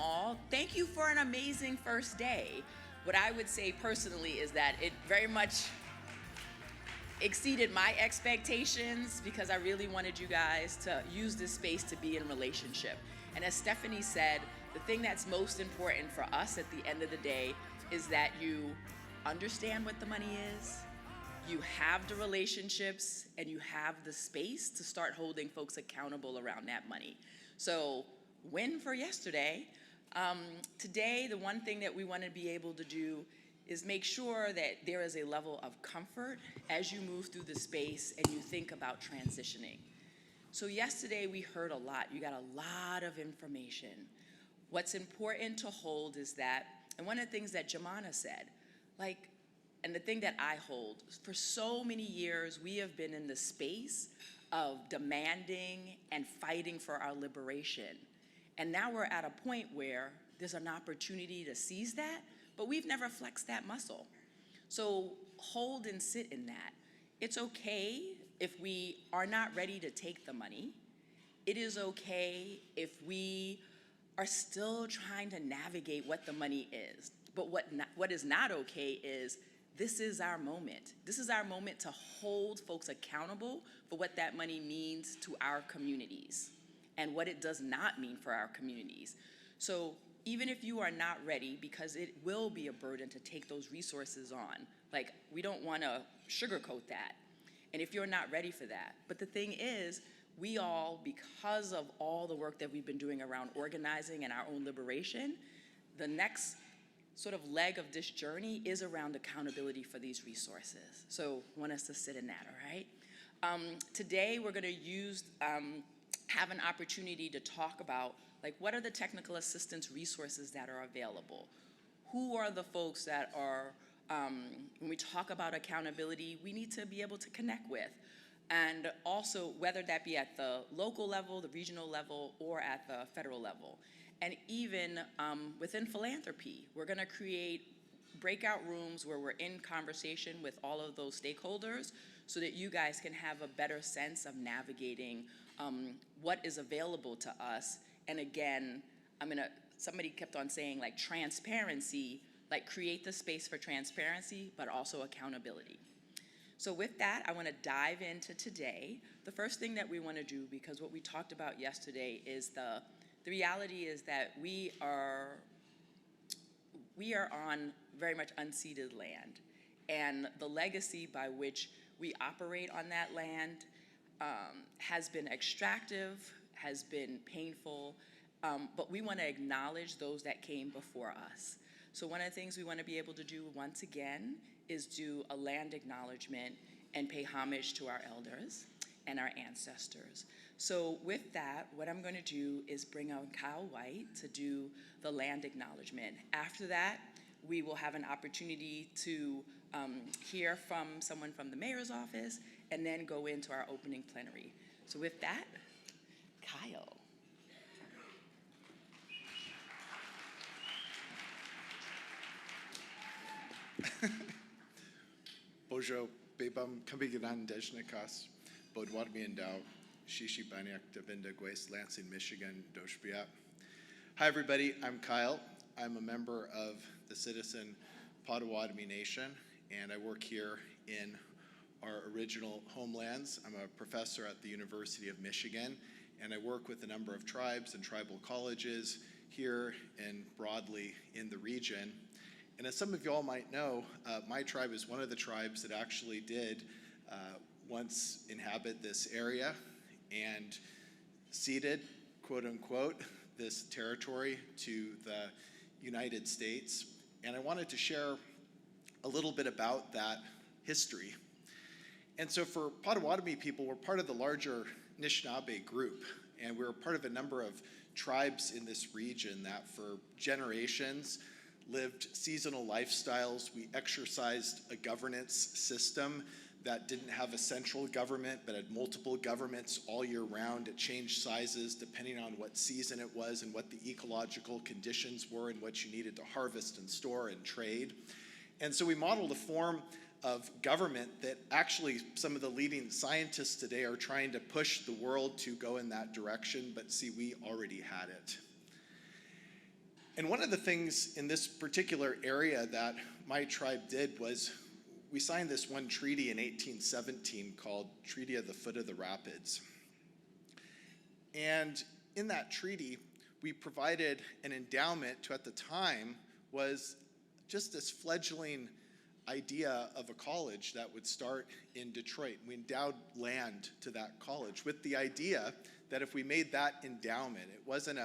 welcome all. Thank you for an amazing first day. What I would say personally is that it very much exceeded my expectations because I really wanted you guys to use this space to be in relationship. And as Stephanie said, the thing that's most important for us at the end of the day is that you understand what the money is, you have the relationships, and you have the space to start holding folks accountable around that money. So win for yesterday. Today, the one thing that we want to be able to do is make sure that there is a level of comfort as you move through the space and you think about transitioning. So yesterday we heard a lot. You got a lot of information. What's important to hold is that, and one of the things that Jamana said, and the thing that I hold, for so many years we have been in the space of demanding and fighting for our liberation. And now we're at a point where there's an opportunity to seize that, but we've never flexed that muscle. So hold and sit in that. It's okay if we are not ready to take the money. It is okay if we are still trying to navigate what the money is. But what is not okay is this is our moment. This is our moment to hold folks accountable for what that money means to our communities and what it does not mean for our communities. So even if you are not ready, because it will be a burden to take those resources on, we don't want to sugarcoat that. And if you're not ready for that, but the thing is, we all, because of all the work that we've been doing around organizing and our own liberation, the next sort of leg of this journey is around accountability for these resources. So I want us to sit in that, all right? Today we're going to have an opportunity to talk about what are the technical assistance resources that are available? Who are the folks that are, when we talk about accountability, we need to be able to connect with? And also, whether that be at the local level, the regional level, or at the federal level. And even within philanthropy, we're gonna create breakout rooms where we're in conversation with all of those stakeholders so that you guys can have a better sense of navigating what is available to us. And again, somebody kept on saying transparency, create the space for transparency, but also accountability. So with that, I want to dive into today. The first thing that we want to do, because what we talked about yesterday is the reality is that we are on very much unceded land. And the legacy by which we operate on that land has been extractive, has been painful, but we want to acknowledge those that came before us. So one of the things we want to be able to do once again is do a land acknowledgement and pay homage to our elders and our ancestors. So with that, what I'm going to do is bring on Kyle Whyte to do the land acknowledgement. After that, we will have an opportunity to hear from someone from the mayor's office and then go into our opening plenary. So with that, Kyle. Bojo, Bebam, Kambiganan Dejnikas, Bodwadmiandao, Shishi Banyak, Davinda Gues, Lansing, Michigan, Doshbiat. Hi, everybody. I'm Kyle. I'm a member of the Citizen Potawatomi Nation, and I work here in our original homelands. I'm a professor at the University of Michigan, and I work with a number of tribes and tribal colleges here and broadly in the region. And as some of you all might know, my tribe is one of the tribes that actually did once inhabit this area and ceded, quote unquote, this territory to the United States. And I wanted to share a little bit about that history. And so for Potawatomi people, we're part of the larger Anishinaabe group, and we're part of a number of tribes in this region that for generations lived seasonal lifestyles. We exercised a governance system that didn't have a central government, but had multiple governments all year round. It changed sizes depending on what season it was and what the ecological conditions were and what you needed to harvest and store and trade. And so we modeled a form of government that actually some of the leading scientists today are trying to push the world to go in that direction, but see, we already had it. And one of the things in this particular area that my tribe did was we signed this one treaty in 1817 called Treaty of the Foot of the Rapids. And in that treaty, we provided an endowment to, at the time, was just this fledgling idea of a college that would start in Detroit. We endowed land to that college with the idea that if we made that endowment, it wasn't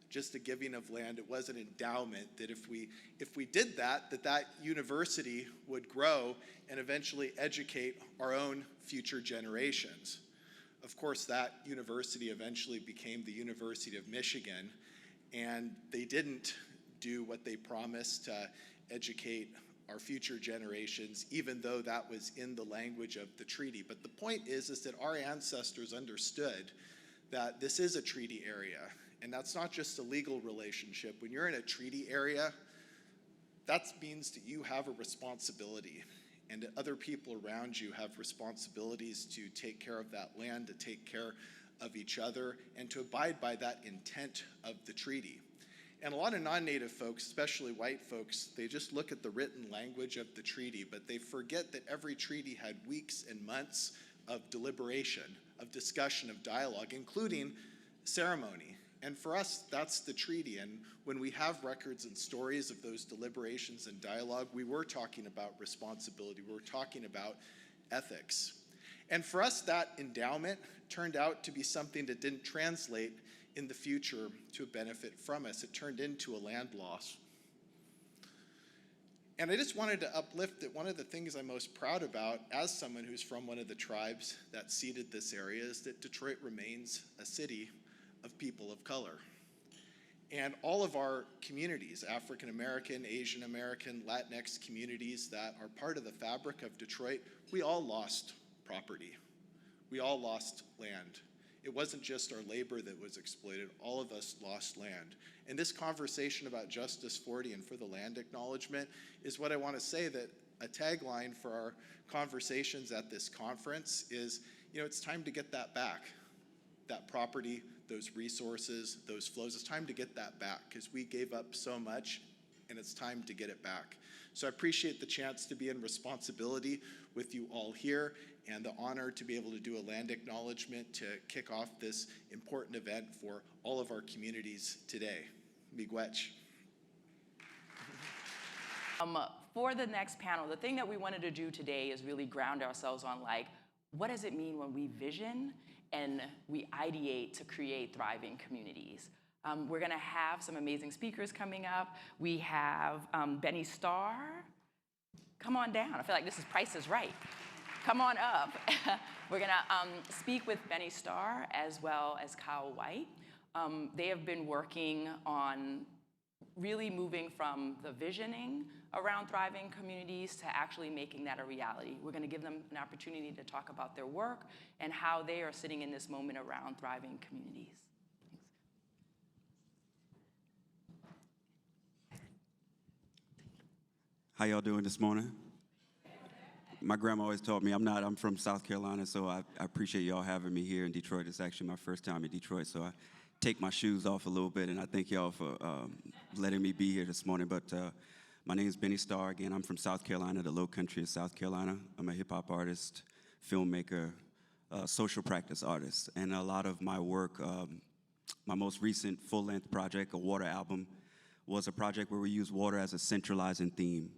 just a giving of land, it was an endowment, that if we did that, that university would grow and eventually educate our own future generations. Of course, that university eventually became the University of Michigan, and they didn't do what they promised to educate our future generations, even though that was in the language of the treaty. But the point is that our ancestors understood that this is a treaty area, and that's not just a legal relationship. When you're in a treaty area, that means that you have a responsibility, and other people around you have responsibilities to take care of that land, to take care of each other, and to abide by that intent of the treaty. And a lot of non-native folks, especially white folks, they just look at the written language of the treaty, but they forget that every treaty had weeks and months of deliberation, of discussion, of dialogue, including ceremony. And for us, that's the treaty. And when we have records and stories of those deliberations and dialogue, we were talking about responsibility. We were talking about ethics. And for us, that endowment turned out to be something that didn't translate in the future to a benefit from us. It turned into a land loss. And I just wanted to uplift that one of the things I'm most proud about as someone who's from one of the tribes that seeded this area is that Detroit remains a city of people of color. And all of our communities, African American, Asian American, Latinx communities that are part of the fabric of Detroit, we all lost property. We all lost land. It wasn't just our labor that was exploited, all of us lost land. And this conversation about Justice 40 and for the land acknowledgement is what I want to say, that a tagline for our conversations at this conference is, it's time to get that back. That property, those resources, those flows, it's time to get that back because we gave up so much and it's time to get it back. So I appreciate the chance to be in responsibility with you all here and the honor to be able to do a land acknowledgement to kick off this important event for all of our communities today. Miigwech. For the next panel, the thing that we wanted to do today is really ground ourselves on, what does it mean when we vision and we ideate to create thriving communities? We're gonna have some amazing speakers coming up. We have Benny Starr. Come on down. I feel like this is Price is Right. Come on up. We're gonna speak with Benny Starr as well as Whyte. They have been working on really moving from the visioning around thriving communities to actually making that a reality. We're gonna give them an opportunity to talk about their work and how they are sitting in this moment around thriving communities. How y'all doing this morning? My grandma always taught me, I'm from South Carolina, so I appreciate y'all having me here in Detroit. It's actually my first time in Detroit, so I take my shoes off a little bit, and I thank y'all for letting me be here this morning. But my name is Benny Starr. Again, I'm from South Carolina, the low country of South Carolina. I'm a hip-hop artist, filmmaker, social practice artist, and a lot of my work, my most recent full-length project, a water album, was a project where we used water as a centralizing theme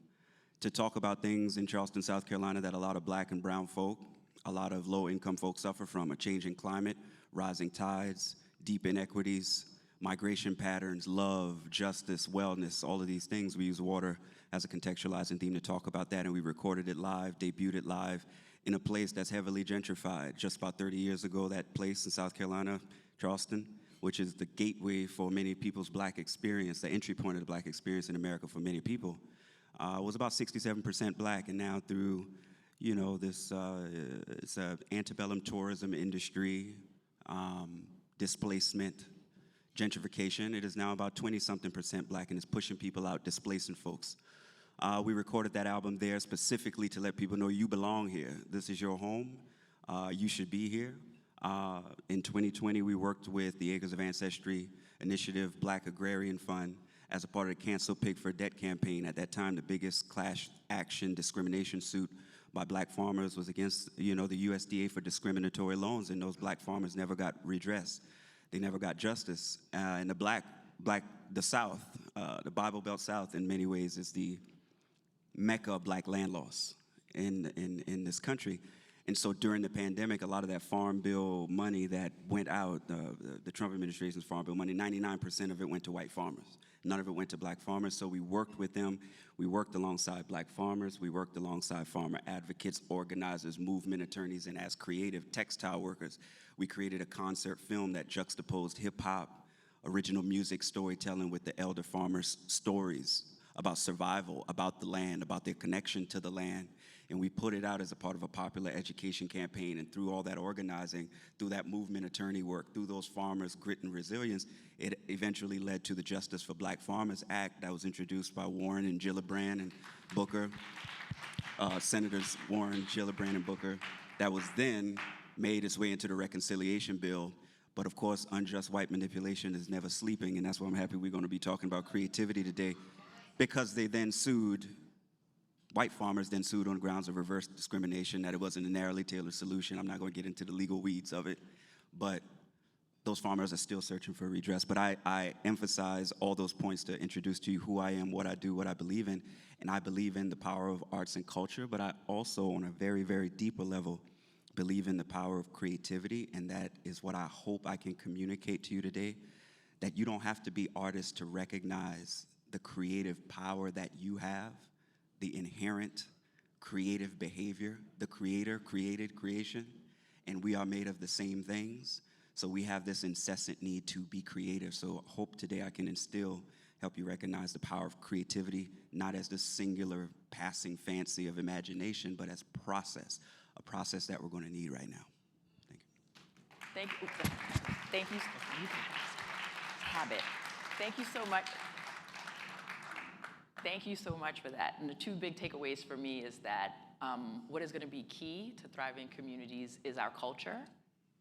to talk about things in Charleston, South Carolina that a lot of black and brown folk, a lot of low-income folks suffer from: a changing climate, rising tides, deep inequities, migration patterns, love, justice, wellness, all of these things. We use water as a contextualizing theme to talk about that, and we recorded it live, debuted it live in a place that's heavily gentrified. Just about 30 years ago, that place in South Carolina, Charleston, which is the gateway for many people's black experience, the entry point of the black experience in America for many people, was about 67% black. And now through, this it's a antebellum tourism industry, displacement, gentrification, it is now about 20-something% black, and it's pushing people out, displacing folks. We recorded that album there specifically to let people know you belong here. This is your home. You should be here. In 2020, we worked with the Acres of Ancestry Initiative, Black Agrarian Fund, as a part of the Cancel Pig for Debt campaign. At that time, the biggest class action discrimination suit by black farmers was against, the USDA for discriminatory loans, and those black farmers never got redress. They never got justice. And the South, the Bible Belt South, in many ways, is the mecca of black land loss in this country. And so during the pandemic, a lot of that farm bill money that went out, the Trump administration's farm bill money, 99% of it went to white farmers. None of it went to black farmers. So we worked with them. We worked alongside black farmers. We worked alongside farmer advocates, organizers, movement attorneys, and as creative textile workers, we created a concert film that juxtaposed hip hop, original music storytelling with the elder farmers' stories about survival, about the land, about their connection to the land. And we put it out as a part of a popular education campaign. And through all that organizing, through that movement attorney work, through those farmers' grit and resilience, it eventually led to the Justice for Black Farmers Act that was introduced by Warren and Gillibrand and Booker, Senators Warren, Gillibrand, and Booker, that was then made its way into the reconciliation bill. But of course, unjust white manipulation is never sleeping, and that's why I'm happy we're going to be talking about creativity today, because they then sued, white farmers then sued on grounds of reverse discrimination, that it wasn't a narrowly tailored solution. I'm not going to get into the legal weeds of it, but those farmers are still searching for redress. But I emphasize all those points to introduce to you who I am, what I do, what I believe in, and I believe in the power of arts and culture, but I also, on a very, very deeper level, believe in the power of creativity, and that is what I hope I can communicate to you today, that you don't have to be artists to recognize the creative power that you have, the inherent creative behavior. The Creator created creation, and we are made of the same things. So we have this incessant need to be creative. So I hope today I can help you recognize the power of creativity, not as the singular passing fancy of imagination, but as a process that we're going to need right now. Thank you. Thank you. You guys have it. Thank you so much. Thank you so much for that. And the two big takeaways for me is that what is going to be key to thriving communities is our culture,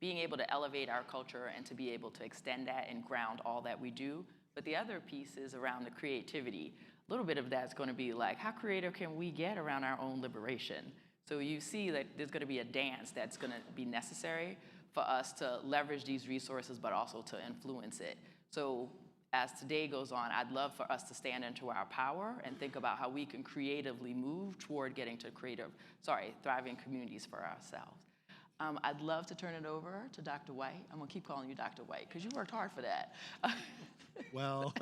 being able to elevate our culture and to be able to extend that and ground all that we do. But the other piece is around the creativity. A little bit of that's going to be like, how creative can we get around our own liberation? So you see that there's going to be a dance that's going to be necessary for us to leverage these resources, but also to influence it. So as today goes on, I'd love for us to stand into our power and think about how we can creatively move toward getting to thriving communities for ourselves. I'd love to turn it over to Dr. Whyte. I'm going to keep calling you Dr. Whyte because you worked hard for that. Well,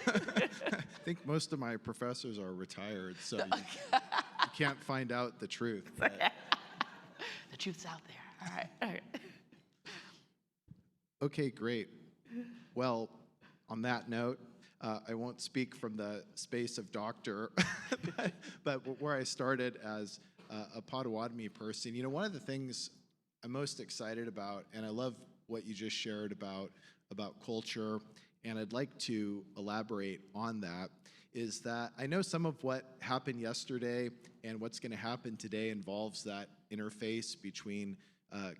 I think most of my professors are retired, so you can't find out the truth. The truth's out there. All right. Okay, great. Well, on that note, I won't speak from the space of doctor, but where I started as a Potawatomi person, one of the things I'm most excited about, and I love what you just shared about culture, and I'd like to elaborate on that, is that I know some of what happened yesterday and what's going to happen today involves that interface between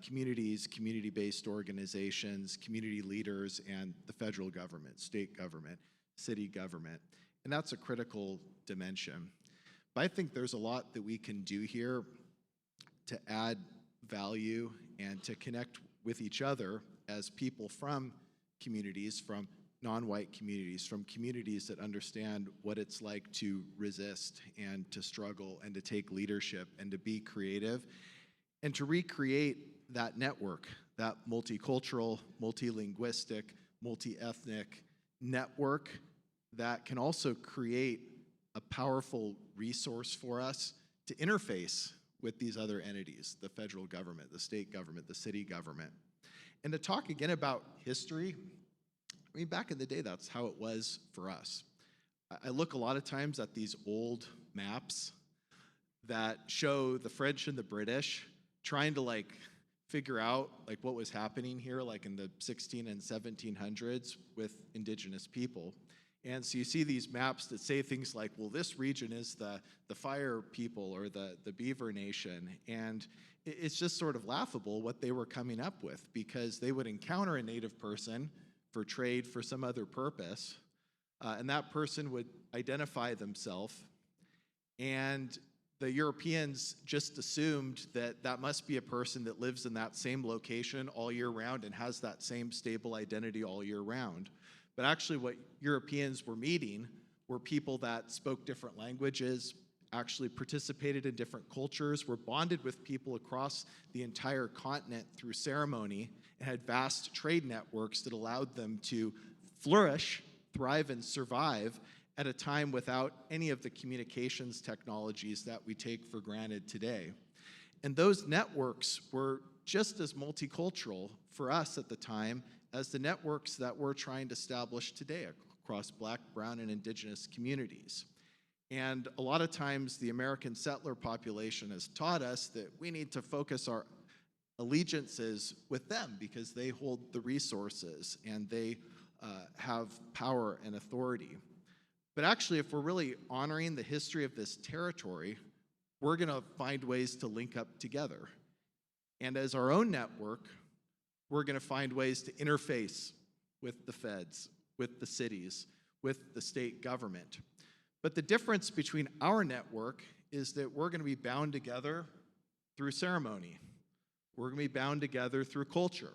communities, community-based organizations, community leaders, and the federal government, state government, city government. And that's a critical dimension. But I think there's a lot that we can do here to add value and to connect with each other as people from communities, from non-white communities, from communities that understand what it's like to resist and to struggle and to take leadership and to be creative and to recreate that network, that multicultural, multilinguistic, multi-ethnic network that can also create a powerful resource for us to interface with these other entities, the federal government, the state government, the city government. And to talk again about history, I mean, back in the day, that's how it was for us. I look a lot of times at these old maps that show the French and the British trying to figure out what was happening here in the 16 and 1700s with indigenous people. And so you see these maps that say things like, well, this region is the Fire people or the Beaver Nation. And it's just sort of laughable what they were coming up with, because they would encounter a native person for trade, for some other purpose, and that person would identify themselves, and the Europeans just assumed that that must be a person that lives in that same location all year round and has that same stable identity all year round. But actually what Europeans were meeting were people that spoke different languages, actually participated in different cultures, were bonded with people across the entire continent through ceremony, and had vast trade networks that allowed them to flourish, thrive, and survive at a time without any of the communications technologies that we take for granted today. And those networks were just as multicultural for us at the time as the networks that we're trying to establish today across Black, Brown, and Indigenous communities. And a lot of times the American settler population has taught us that we need to focus our allegiances with them because they hold the resources and they have power and authority. But actually, if we're really honoring the history of this territory, we're going to find ways to link up together. And as our own network, we're going to find ways to interface with the feds, with the cities, with the state government. But the difference between our network is that we're going to be bound together through ceremony. We're going to be bound together through culture.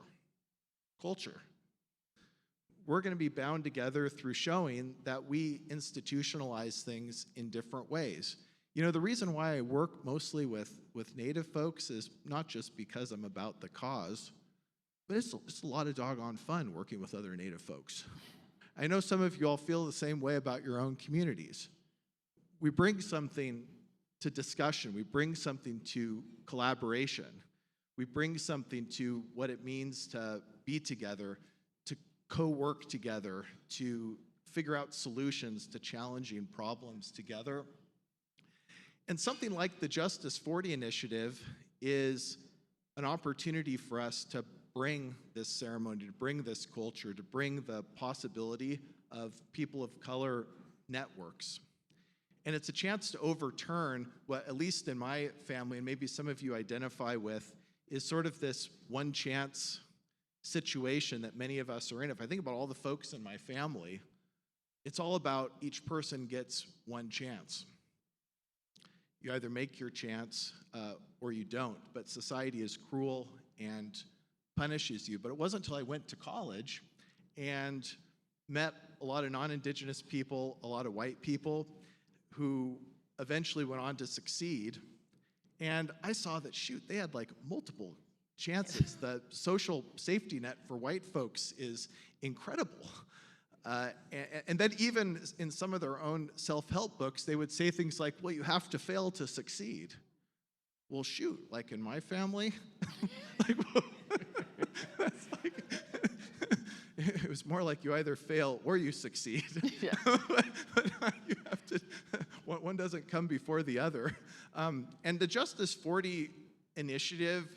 We're going to be bound together through showing that we institutionalize things in different ways. You know, the reason why I work mostly with Native folks is not just because I'm about the cause, but it's a lot of doggone fun working with other Native folks. I know some of you all feel the same way about your own communities. We bring something to discussion. We bring something to collaboration. We bring something to what it means to be together, to co-work together, to figure out solutions to challenging problems together. And something like the Justice 40 initiative is an opportunity for us to bring this ceremony, to bring this culture, to bring the possibility of people of color networks. And it's a chance to overturn what, at least in my family, and maybe some of you identify with, is sort of this one chance situation that many of us are in. If I think about all the folks in my family, it's all about each person gets one chance. You either make your chance or you don't, but society is cruel and punishes you. But it wasn't until I went to college and met a lot of non-Indigenous people, a lot of white people who eventually went on to succeed. And I saw that, shoot, they had like multiple chances. The social safety net for white folks is incredible. And then even in some of their own self-help books, they would say things like, well, you have to fail to succeed. Well, shoot, like in my family, it was more like you either fail or you succeed. Yeah. But you have to, one doesn't come before the other. And the Justice 40 initiative,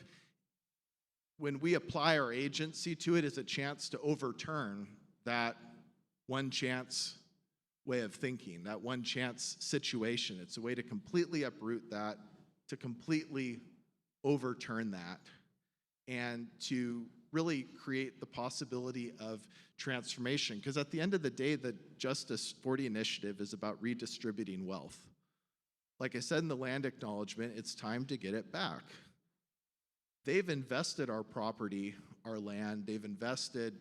when we apply our agency to it, is a chance to overturn that one chance way of thinking, that one chance situation. It's a way to completely uproot that, to completely overturn that, and to really create the possibility of transformation. Because at the end of the day, the Justice 40 initiative is about redistributing wealth. Like I said in the land acknowledgement, it's time to get it back. They've invested our property, our land, they've invested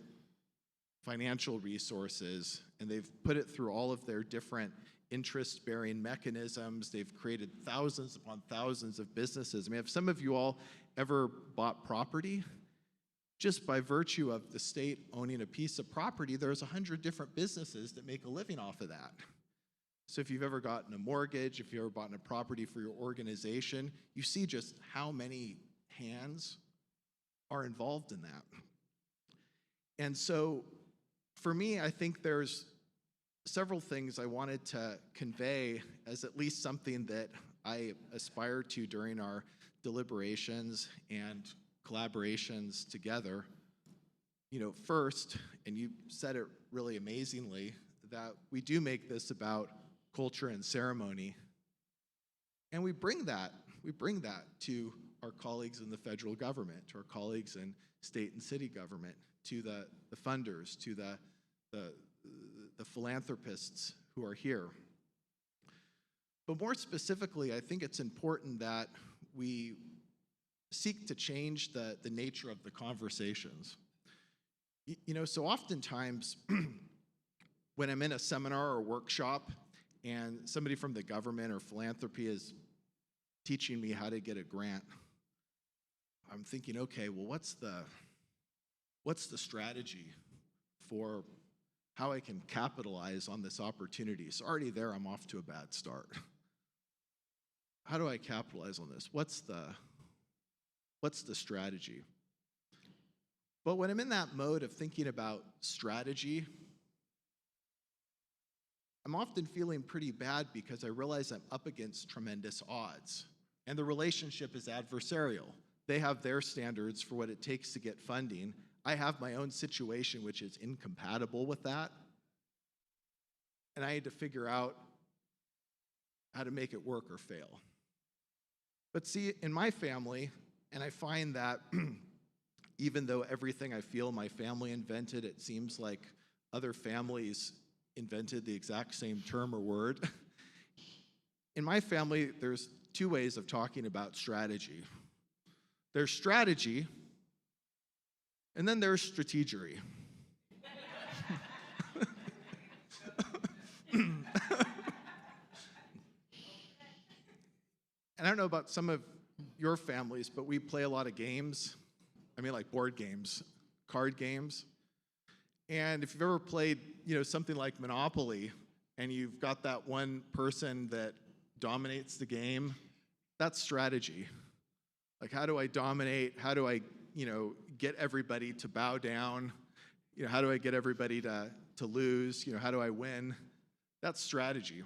financial resources, and they've put it through all of their different interest-bearing mechanisms. They've created thousands upon thousands of businesses. I mean, have some of you all ever bought property? Just by virtue of the state owning a piece of property, there's 100 different businesses that make a living off of that. So if you've ever gotten a mortgage, if you've ever bought a property for your organization, you see just how many hands are involved in that. And so for me, I think there's several things I wanted to convey as at least something that I aspire to during our deliberations and collaborations together. You know, first, and you said it really amazingly, that we do make this about culture and ceremony. And we bring that to our colleagues in the federal government, to our colleagues in state and city government. to the funders, to the philanthropists who are here. But more specifically, I think it's important that we seek to change the nature of the conversations. You know, so oftentimes when I'm in a seminar or workshop and somebody from the government or philanthropy is teaching me how to get a grant, I'm thinking, okay, well, what's the strategy for how I can capitalize on this opportunity? So already there, I'm off to a bad start. How do I capitalize on this? What's the strategy? But when I'm in that mode of thinking about strategy, I'm often feeling pretty bad because I realize I'm up against tremendous odds. And the relationship is adversarial. They have their standards for what it takes to get funding. I have my own situation which is incompatible with that. And I had to figure out how to make it work or fail. But see, in my family, and I find that even though everything I feel my family invented, it seems like other families invented the exact same term or word. In my family, there's two ways of talking about strategy. There's strategy, and then there's strategery. And I don't know about some of your families, but we play a lot of games. I mean, like board games, card games. And if you've ever played, something like Monopoly, and you've got that one person that dominates the game, that's strategy. Like, how do I dominate? How do I, get everybody to bow down? How do I get everybody to lose? How do I win? That's strategy.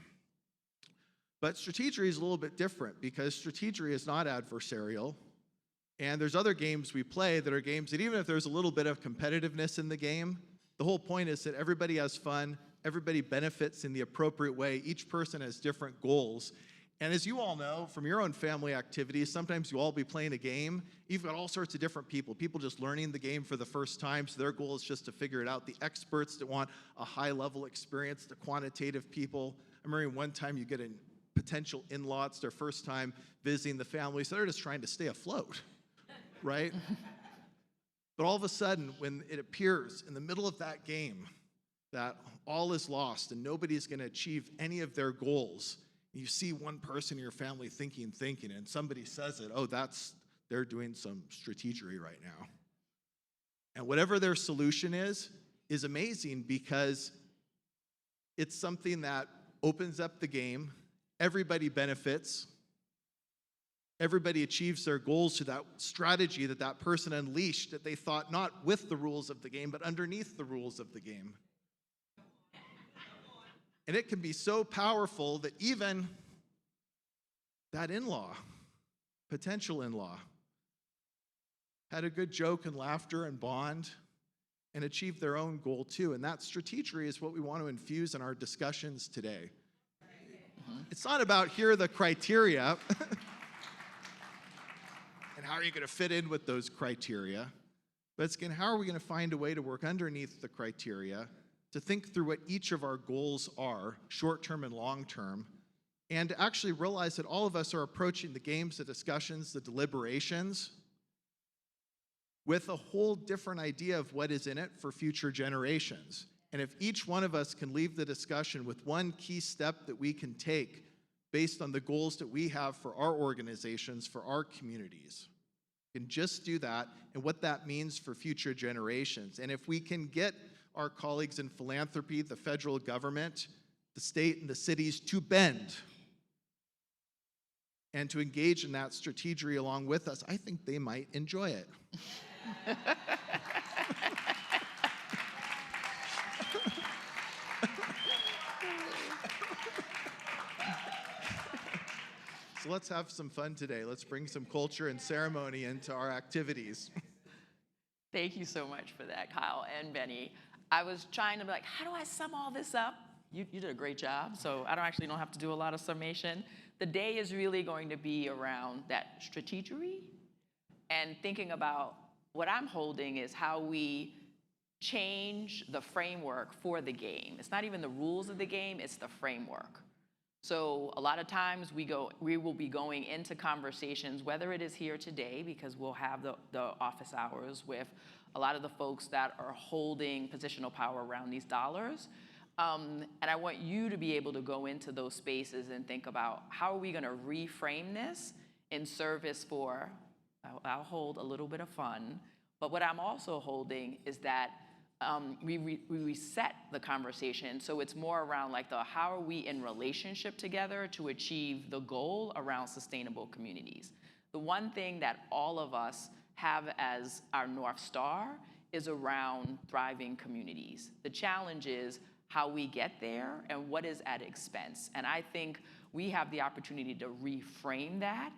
But strategery is a little bit different because strategery is not adversarial. And there's other games we play that are games that even if there's a little bit of competitiveness in the game, the whole point is that everybody has fun, everybody benefits in the appropriate way, each person has different goals. And as you all know from your own family activities, sometimes you all be playing a game, you've got all sorts of different people just learning the game for the first time, so their goal is just to figure it out. The experts that want a high-level experience, the quantitative people. I remember one time you get a potential in-law, it's their first time visiting the family, so they're just trying to stay afloat, right? But all of a sudden, when it appears in the middle of that game that all is lost and nobody's going to achieve any of their goals, you see one person in your family thinking, and somebody says it, they're doing some strategery right now. And whatever their solution is amazing because it's something that opens up the game, everybody benefits, everybody achieves their goals to that strategy that person unleashed that they thought not with the rules of the game, but underneath the rules of the game. And it can be so powerful that even that in-law, potential in-law, had a good joke and laughter and bond and achieved their own goal too. And that strategery is what we want to infuse in our discussions today. It's not about here are the criteria and how are you going to fit in with those criteria, but it's again, how are we going to find a way to work underneath the criteria to think through what each of our goals are, short-term and long-term, and to actually realize that all of us are approaching the games, the discussions, the deliberations with a whole different idea of what is in it for future generations. And if each one of us can leave the discussion with one key step that we can take based on the goals that we have for our organizations, for our communities, can just do that and what that means for future generations. And if we can get our colleagues in philanthropy, the federal government, the state and the cities to bend and to engage in that strategery along with us, I think they might enjoy it. So let's have some fun today. Let's bring some culture and ceremony into our activities. Thank you so much for that, Kyle and Benny. I was trying to be like, how do I sum all this up? You did a great job, so I don't have to do a lot of summation. The day is really going to be around that strategery and thinking about what I'm holding is how we change the framework for the game. It's not even the rules of the game, it's the framework. So a lot of times we will be going into conversations, whether it is here today, because we'll have the office hours with a lot of the folks that are holding positional power around these dollars. And I want you to be able to go into those spaces and think about how are we gonna reframe this in service for, I'll hold a little bit of fun, but what I'm also holding is that we reset the conversation, so it's more around like how are we in relationship together to achieve the goal around sustainable communities. The one thing that all of us have as our North Star is around thriving communities. The challenge is how we get there and what is at expense. And I think we have the opportunity to reframe that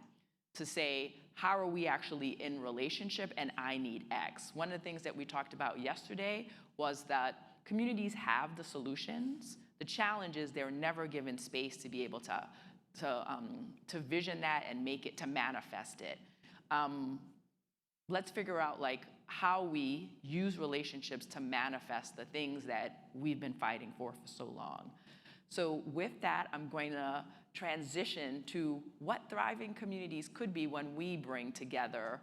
to say, how are we actually in relationship and I need X? One of the things that we talked about yesterday was that communities have the solutions. The challenge is they're never given space to be able to vision that and make it, to manifest it. Let's figure out like how we use relationships to manifest the things that we've been fighting for so long. So with that, I'm going to transition to what thriving communities could be when we bring together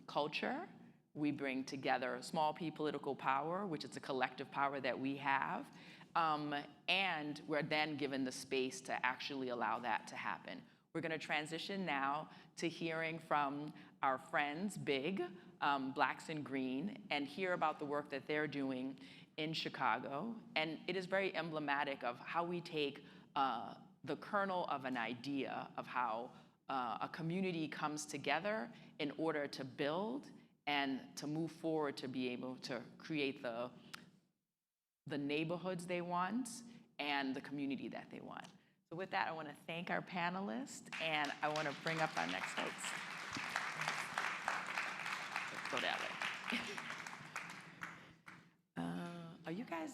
culture, we bring together small p political power, which is a collective power that we have, and we're then given the space to actually allow that to happen. We're gonna transition now to hearing from our friends, BIG, Blacks in Green, and hear about the work that they're doing in Chicago. And it is very emblematic of how we take the kernel of an idea of how a community comes together in order to build and to move forward to be able to create the neighborhoods they want and the community that they want. So with that, I want to thank our panelists, and I want to bring up our next folks. Let's go that way. Are you guys?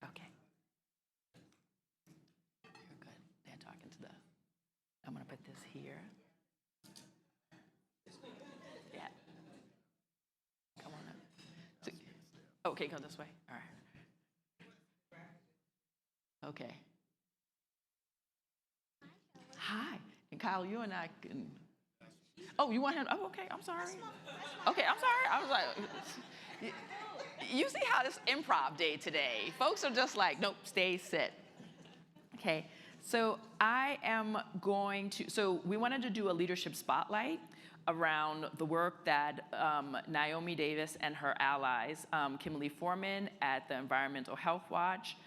Okay. You're good. They're talking to the, I'm going to put this here. Yeah. Come on up. So, okay, go this way. All right. Okay. Hi. And Kyle, you and I can. Oh, you want him? Oh, okay. I'm sorry. Okay, I'm sorry. I was like, you see how this improv day today? Folks are just like, nope, stay, sit. Okay. So I am going to. So we wanted to do a leadership spotlight around the work that Naomi Davis and her allies, Kimberly Foreman at the Environmental Health Watch,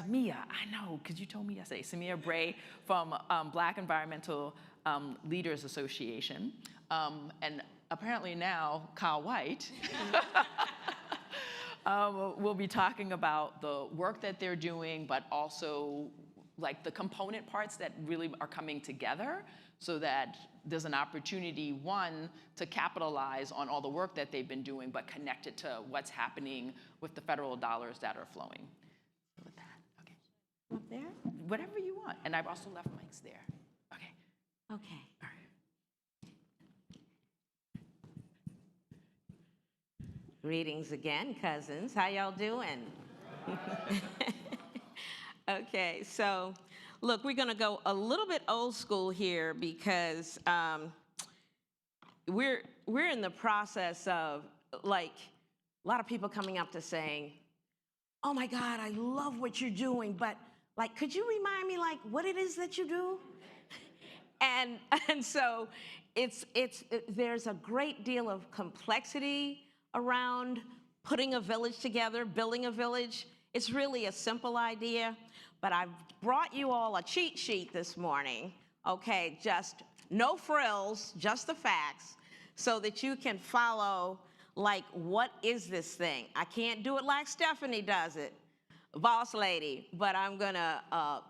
SeMia, I know, because you told me yesterday. SeMia Bray from Black Environmental Leaders Association. And apparently now, Whyte will be talking about the work that they're doing, but also like the component parts that really are coming together so that there's an opportunity, one, to capitalize on all the work that they've been doing, but connect it to what's happening with the federal dollars that are flowing. So with that, okay. Up there? Whatever you want. And I've also left mics there. Okay. Okay. All right. Greetings again, cousins. How y'all doing? Okay, so look, we're gonna go a little bit old school here because we're in the process of like a lot of people coming up to saying, oh my God, I love what you're doing, but like, could you remind me like what it is that you do? And so there's a great deal of complexity around putting a village together, building a village. It's really a simple idea, but I've brought you all a cheat sheet this morning, okay? Just no frills, just the facts, so that you can follow, like, what is this thing? I can't do it like Stephanie does it, boss lady, but I'm gonna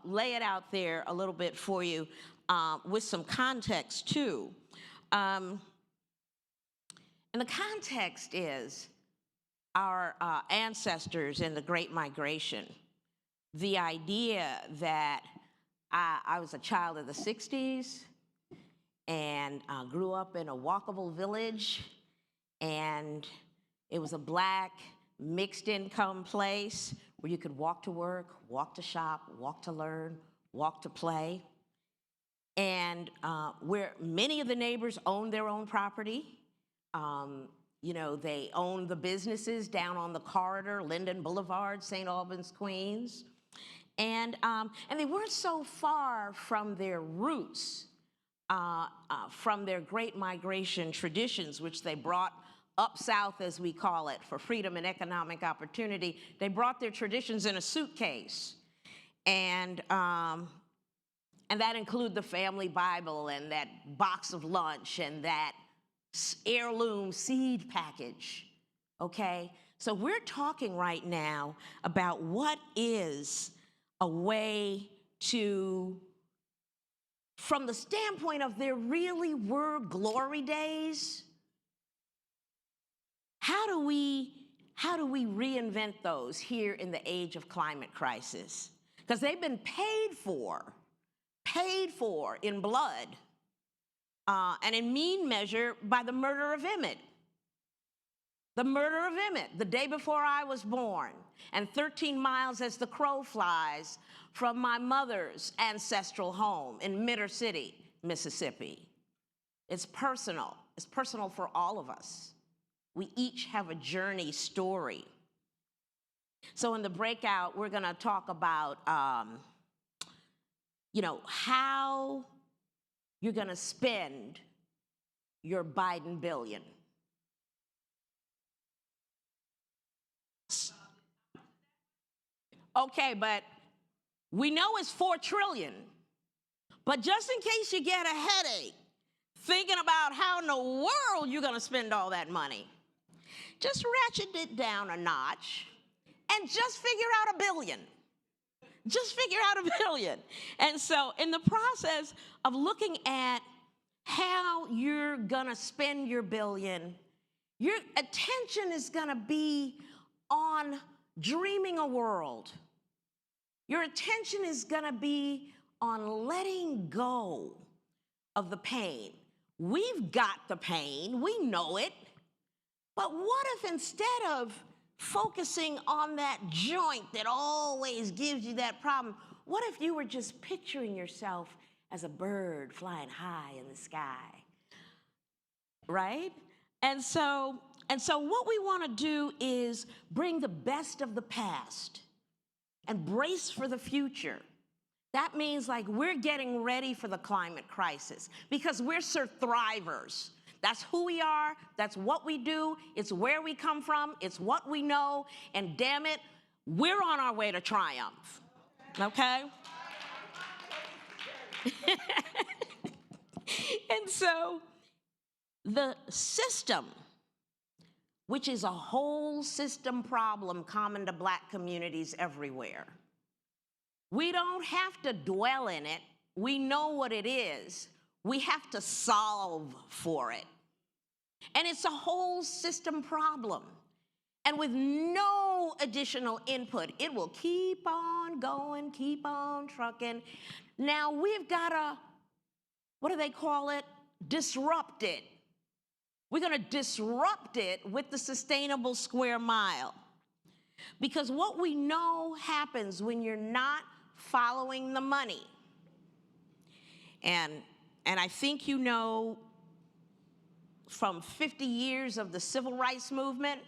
lay it out there a little bit for you with some context, too. And the context is our ancestors in the Great Migration. The idea that I was a child of the 60s, and grew up in a walkable village, and it was a Black mixed income place where you could walk to work, walk to shop, walk to learn, walk to play, and where many of the neighbors owned their own property. You know, they owned the businesses down on the corridor, Linden Boulevard, St. Albans, Queens. And they weren't so far from their roots, from their great migration traditions, which they brought up south, as we call it, for freedom and economic opportunity. They brought their traditions in a suitcase. And that included the family Bible and that box of lunch and that heirloom seed package, okay? So we're talking right now about what is a way to, from the standpoint of there really were glory days, how do we reinvent those here in the age of climate crisis? Because they've been paid for in blood, and in mean measure by the murder of Emmett. The murder of Emmett, the day before I was born, and 13 miles as the crow flies from my mother's ancestral home in Mitter City, Mississippi. It's personal. It's personal for all of us. We each have a journey story. So in the breakout, we're gonna talk about, you know, how you're gonna spend your Biden billion. Okay, but we know it's $4 trillion. But just in case you get a headache thinking about how in the world you're gonna spend all that money, just ratchet it down a notch and just figure out $1 billion. Just figure out $1 billion. And so in the process of looking at how you're gonna spend your billion, your attention is gonna be on dreaming a world. Your attention is gonna be on letting go of the pain. We've got the pain, we know it, but what if instead of focusing on that joint that always gives you that problem, what if you were just picturing yourself as a bird flying high in the sky, right? And so what we want to do is bring the best of the past and brace for the future. That means like we're getting ready for the climate crisis because we're thrivers. That's who we are, that's what we do, it's where we come from, it's what we know, and damn it, we're on our way to triumph, okay? And so the system, which is a whole system problem common to Black communities everywhere, we don't have to dwell in it, we know what it is, we have to solve for it. And it's a whole system problem. And with no additional input, it will keep on going, keep on trucking. Now we've got to, what do they call it? Disrupt it. We're going to disrupt it with the sustainable square mile. Because what we know happens when you're not following the money. And I think you know, from 50 years of the civil rights movement,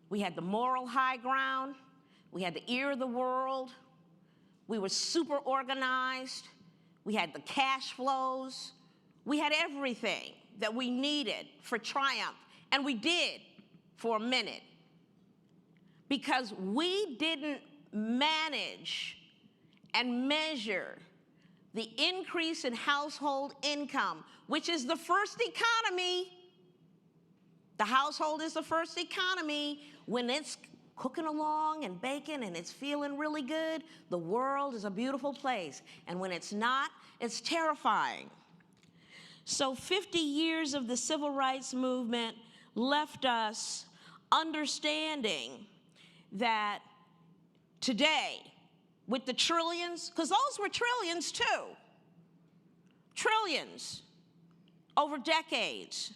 we had the moral high ground, we had the ear of the world, we were super organized, we had the cash flows, we had everything that we needed for triumph, and we did for a minute. Because we didn't manage and measure the increase in household income, which is the first economy. The household is the first economy. When it's cooking along and baking and it's feeling really good, the world is a beautiful place. And when it's not, it's terrifying. So 50 years of the civil rights movement left us understanding that today, with the trillions, because those were trillions too. Trillions. over decades.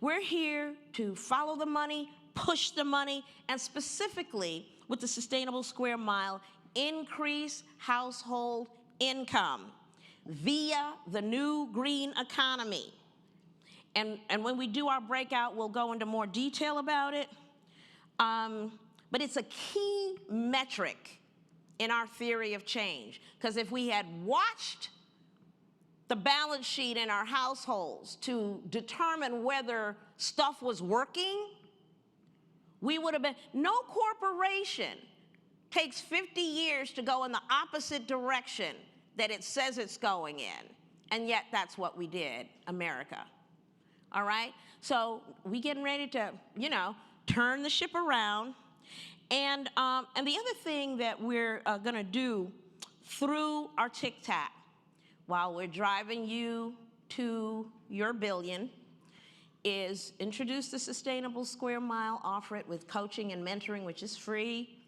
We're here to follow the money, push the money, and specifically with the Sustainable Square Mile, increase household income via the new green economy. And when we do our breakout, we'll go into more detail about it. But it's a key metric in our theory of change. Because if we had watched the balance sheet in our households to determine whether stuff was working, we would have been, no corporation takes 50 years to go in the opposite direction that it says it's going in. And yet that's what we did, America. All right? So we getting ready to, turn the ship around. And the other thing that we're gonna do through our tic-tac, while we're driving you to your billion, is introduce the Sustainable Square Mile, offer it with coaching and mentoring, which is free,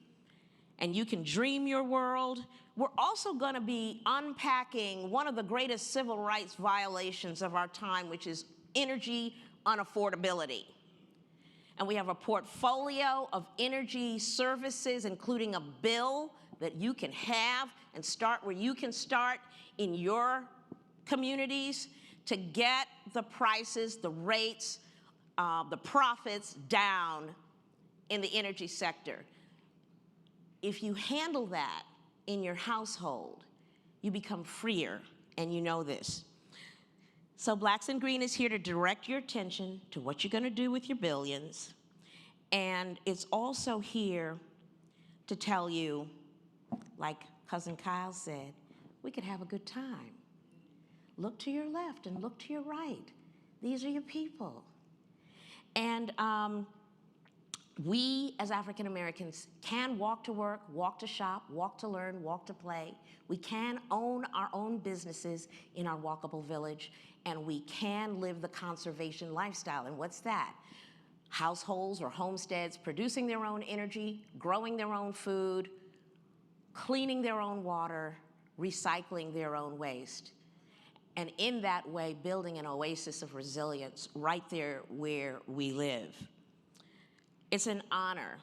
and you can dream your world. We're also gonna be unpacking one of the greatest civil rights violations of our time, which is energy unaffordability. And we have a portfolio of energy services, including a bill that you can have and start where you can start in your communities to get the prices, the rates, the profits down in the energy sector. If you handle that in your household, you become freer, and you know this. So Blacks in Green is here to direct your attention to what you're gonna do with your billions. And it's also here to tell you, like Cousin Kyle said, we could have a good time. Look to your left and look to your right. These are your people. And we, as African Americans, can walk to work, walk to shop, walk to learn, walk to play. We can own our own businesses in our walkable village, and we can live the conservation lifestyle. And what's that? Households or homesteads producing their own energy, growing their own food, cleaning their own water, recycling their own waste. And in that way, building an oasis of resilience right there where we live. It's an honor,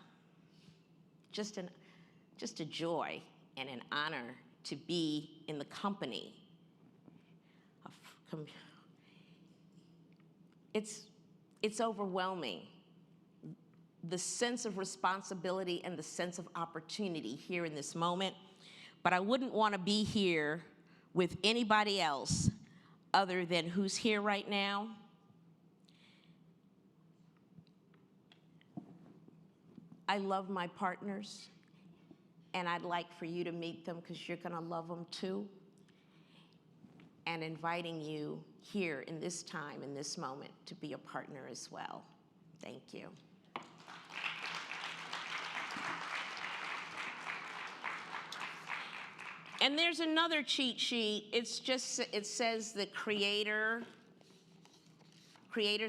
just a joy and an honor to be in the company of, it's overwhelming. The sense of responsibility and the sense of opportunity here in this moment, but I wouldn't want to be here with anybody else other than who's here right now. I love my partners, and I'd like for you to meet them because you're gonna love them too. And inviting you here in this time, in this moment, to be a partner as well. Thank you. And there's another cheat sheet. It says the creators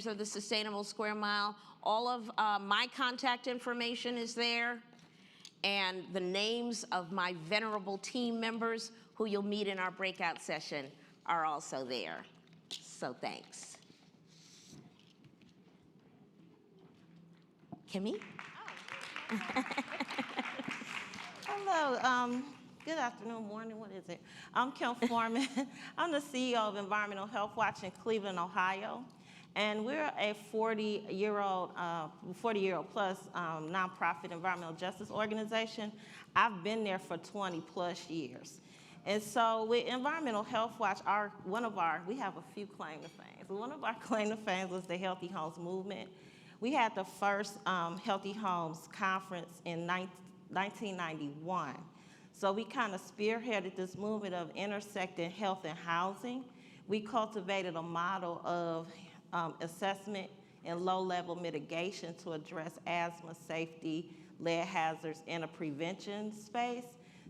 of the Sustainable Square Mile. All of my contact information is there, and the names of my venerable team members who you'll meet in our breakout session are also there. So thanks. Kimmy? Oh. Hello. Good afternoon, morning, what is it? I'm Kim Foreman. I'm the CEO of Environmental Health Watch in Cleveland, Ohio. And we're a 40-year-old plus nonprofit environmental justice organization. I've been there for 20 plus years. And so with Environmental Health Watch, we have a few claim to fame. One of our claim to fame was the Healthy Homes movement. We had the first Healthy Homes conference in 1991. So we kind of spearheaded this movement of intersecting health and housing. We cultivated a model of assessment and low-level mitigation to address asthma, safety, lead hazards in a prevention space.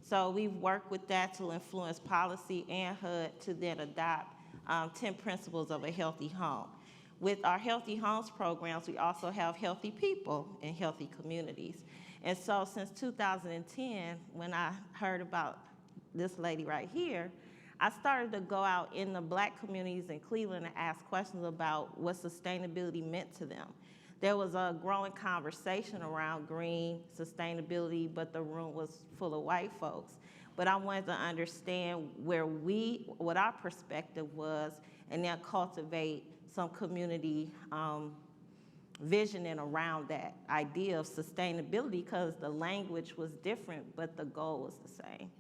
So we've worked with that to influence policy and HUD to then adopt 10 principles of a healthy home. With our Healthy Homes programs, we also have healthy people in healthy communities. And so since 2010, when I heard about this lady right here, I started to go out in the Black communities in Cleveland and ask questions about what sustainability meant to them. There was a growing conversation around green sustainability, but the room was full of white folks. But I wanted to understand what our perspective was, and then cultivate some community visioning around that idea of sustainability, because the language was different, but the goal was the same.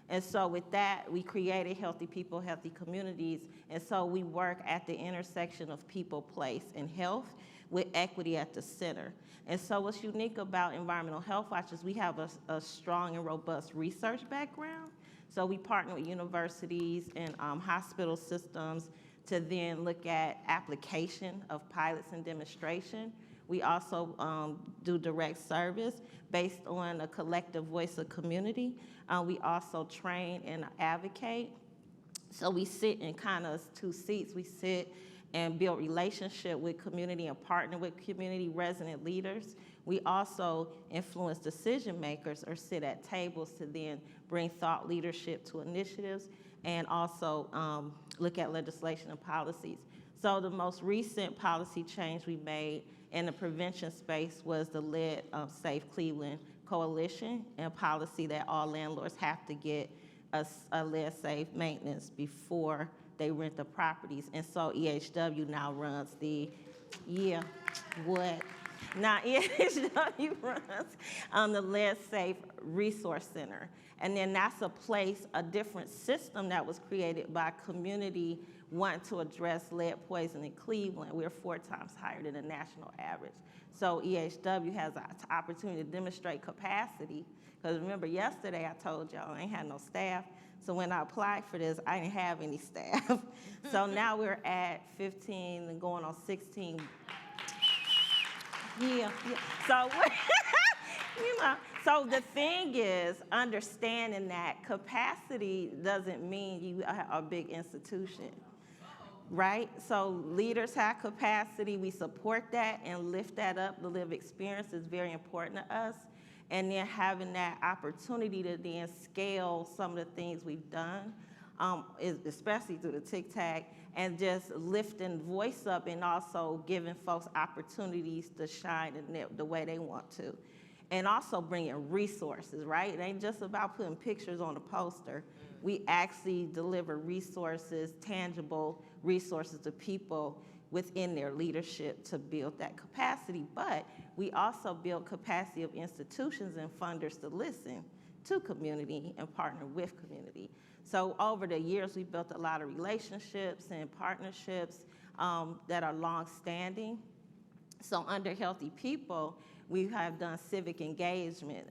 And so with that, we created Healthy People, Healthy Communities, and so we work at the intersection of people, place, and health with equity at the center. And so what's unique about Environmental Health Watch is we have a strong and robust research background. So we partner with universities and hospital systems to then look at application of pilots and demonstration. We also do direct service based on a collective voice of community. We also train and advocate. So we sit in kind of two seats. We sit and build relationship with community and partner with community resident leaders. We also influence decision makers or sit at tables to then bring thought leadership to initiatives, and also look at legislation and policies. So the most recent policy change we made in the prevention space was the Lead Safe Cleveland Coalition, and policy that all landlords have to get a lead safe maintenance before they rent the properties. And so EHW now runs Now EHW runs the Lead Safe Resource Center. And then that's a different system that was created by community wanting to address lead poison in Cleveland. We're 4 times higher than the national average. So EHW has an opportunity to demonstrate capacity. Because remember, yesterday I told y'all I ain't had no staff. So when I applied for this, I didn't have any staff. So now we're at 15 and going on 16. Yeah. So, so the thing is, understanding that capacity doesn't mean you are a big institution, right? So leaders have capacity. We support that and lift that up. The lived experience is very important to us. And then having that opportunity to then scale some of the things we've done, especially through the TIC-TAC, and just lifting voice up and also giving folks opportunities to shine in the way they want to. And also bringing resources, right? It ain't just about putting pictures on a poster. We actually deliver resources, tangible resources to people within their leadership to build that capacity. But we also build capacity of institutions and funders to listen to community and partner with community. So over the years, we've built a lot of relationships and partnerships that are long-standing. So under Healthy People, we have done civic engagement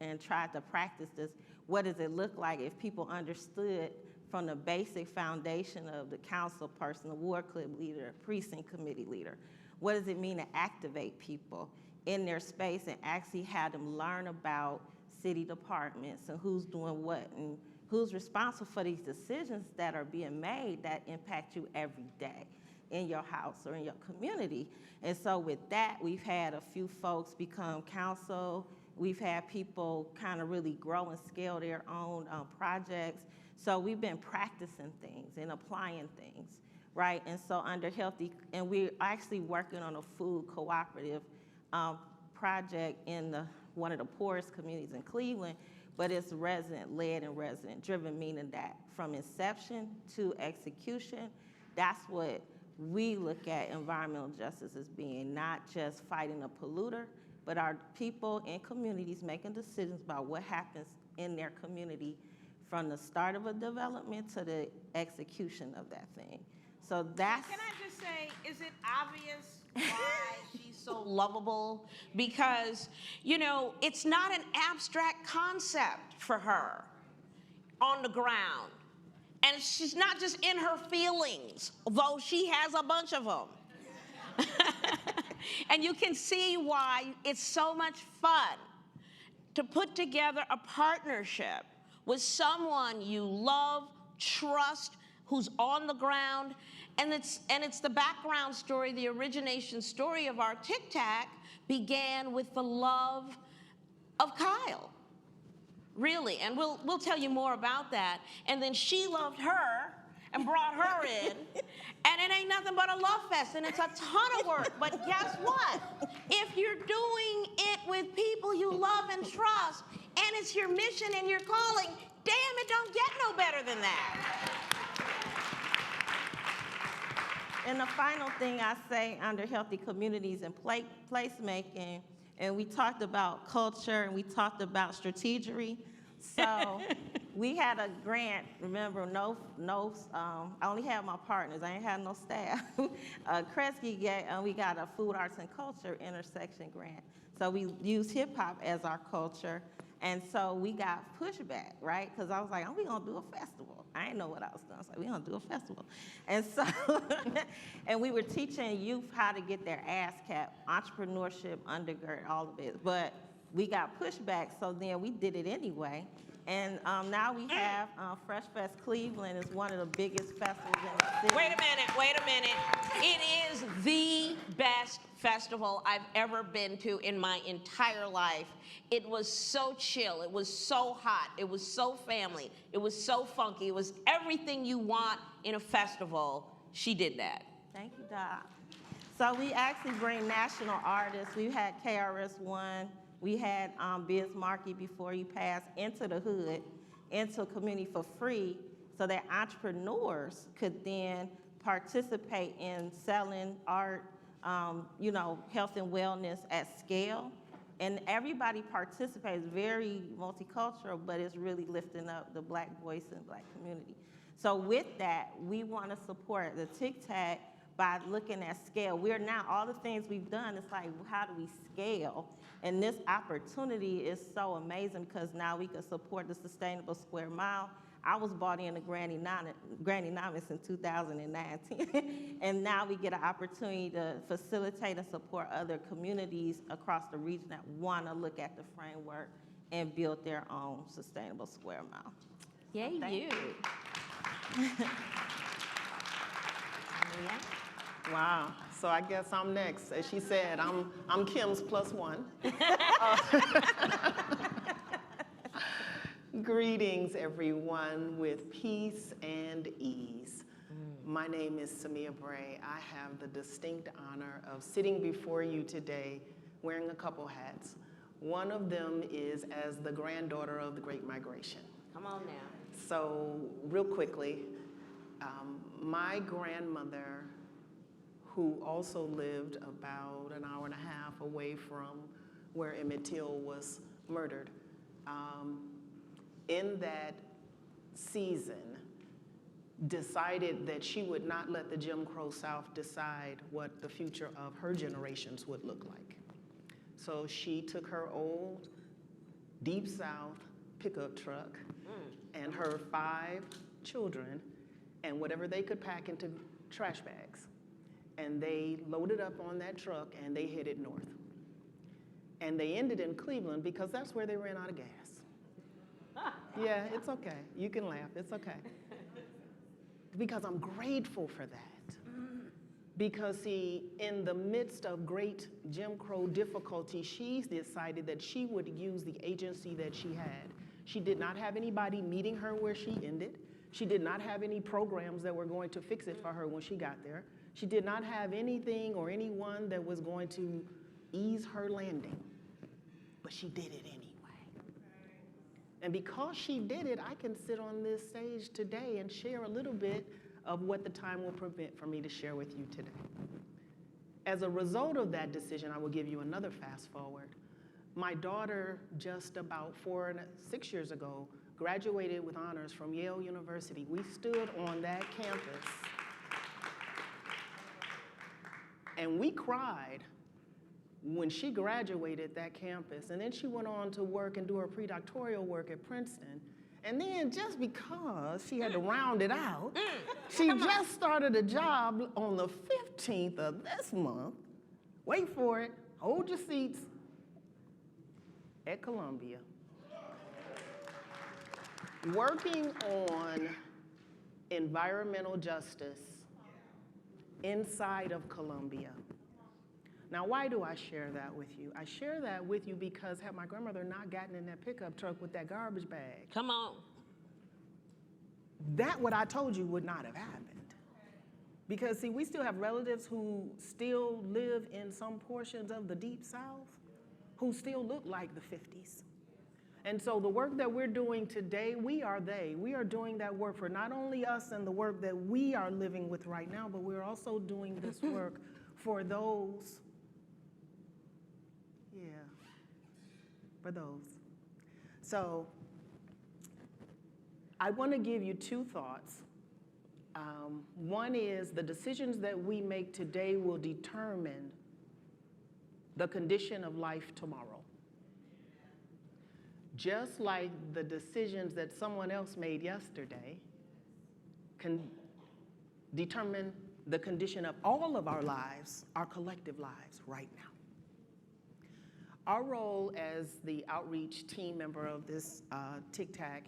and tried to practice this. What does it look like if people understood from the basic foundation of the council person, the ward club leader, precinct committee leader? What does it mean to activate people in their space and actually have them learn about city departments and who's doing what and who's responsible for these decisions that are being made that impact you every day in your house or in your community? And so with that, we've had a few folks become council. We've had people kind of really grow and scale their own projects. So we've been practicing things and applying things, right? And so under Healthy, and we're actually working on a food cooperative project in one of the poorest communities in Cleveland, but it's resident-led and resident-driven, meaning that from inception to execution, that's what we look at environmental justice as being, not just fighting a polluter, but our people in communities making decisions about what happens in their community from the start of a development to the execution of that thing. So that's... Can I just say, is it obvious why she's so lovable? Because, you know, it's not an abstract concept for her on the ground. And she's not just in her feelings, though she has a bunch of them. And you can see why it's so much fun to put together a partnership with someone you love, trust, who's on the ground. And it's the background story, the origination story of our TIC-TAC began with the love of Kyle, really, and we'll tell you more about that. And then she loved her and brought her in, and it ain't nothing but a love fest, and it's a ton of work. But guess what? If you're doing it with people you love and trust, and it's your mission and your calling, damn, it don't get no better than that. And the final thing I say under healthy communities and placemaking, and we talked about culture and we talked about strategery. So we had a grant, remember, I only had my partners, I ain't had no staff. Kresge we got a food, arts, and culture intersection grant. So we used hip hop as our culture. And so we got pushback, right? Because I was like, oh, we gonna do a festival. I didn't know what I was doing. I was like, we gonna do a festival. And so, and we were teaching youth how to get their ass capped, entrepreneurship, undergird, all of it. But we got pushback, so then we did it anyway. And now we have Fresh Fest Cleveland is one of the biggest festivals in the city. Wait a minute. It is the best festival I've ever been to in my entire life. It was so chill, it was so hot, it was so family, it was so funky, it was everything you want in a festival. She did that. Thank you, Doc. So we actually bring national artists. We had KRS-One, we had Biz Markie before he passed into the hood, into a community for free, so that entrepreneurs could then participate in selling art, health and wellness at scale. And everybody participates, very multicultural, but it's really lifting up the Black voice and Black community. So with that, we want to support the Tic Tac by looking at scale. We're now, all the things we've done, it's like, how do we scale? And this opportunity is so amazing because now we can support the Sustainable Square Mile. I was bought in to Granny Nomis in 2019, and now we get an opportunity to facilitate and support other communities across the region that want to look at the framework and build their own Sustainable Square Mile. Yay, you. Wow. So I guess I'm next. As she said, I'm Kim's +1. Greetings, everyone, with peace and ease. My name is SeMia Bray. I have the distinct honor of sitting before you today wearing a couple hats. One of them is as the granddaughter of the Great Migration. Come on now. So real quickly, my grandmother, who also lived about an hour and a half away from where Emmett Till was murdered, in that season, decided that she would not let the Jim Crow South decide what the future of her generations would look like. So she took her old Deep South pickup truck and her 5 children and whatever they could pack into trash bags. And they loaded up on that truck and they headed north. And they ended in Cleveland because that's where they ran out of gas. Yeah, it's okay. You can laugh, it's okay. Because I'm grateful for that. Because see, in the midst of great Jim Crow difficulty, she decided that she would use the agency that she had. She did not have anybody meeting her where she ended. She did not have any programs that were going to fix it for her when she got there. She did not have anything or anyone that was going to ease her landing. But she did it anyway. And because she did it, I can sit on this stage today and share a little bit of what the time will permit for me to share with you today. As a result of that decision, I will give you another fast forward. My daughter, just about 6 years ago, graduated with honors from Yale University. We stood on that campus and we cried when she graduated that campus. And then she went on to work and do her predoctoral work at Princeton. And then just because she had to round it out, she just started a job on the 15th of this month. Wait for it, hold your seats, at Columbia. Working on environmental justice inside of Columbia. Now, why do I share that with you? I share that with you because had my grandmother not gotten in that pickup truck with that garbage bag, Come on. that what I told you would not have happened. Because see, we still have relatives who still live in some portions of the Deep South who still look like the 50s. And so the work that we're doing today, we are they. We are doing that work for not only us and the work that we are living with right now, but we're also doing this work for those, for those. So I want to give you two thoughts. One is the decisions that we make today will determine the condition of life tomorrow. Just like the decisions that someone else made yesterday can determine the condition of all of our lives, our collective lives right now. Our role as the outreach team member of this TICTAC,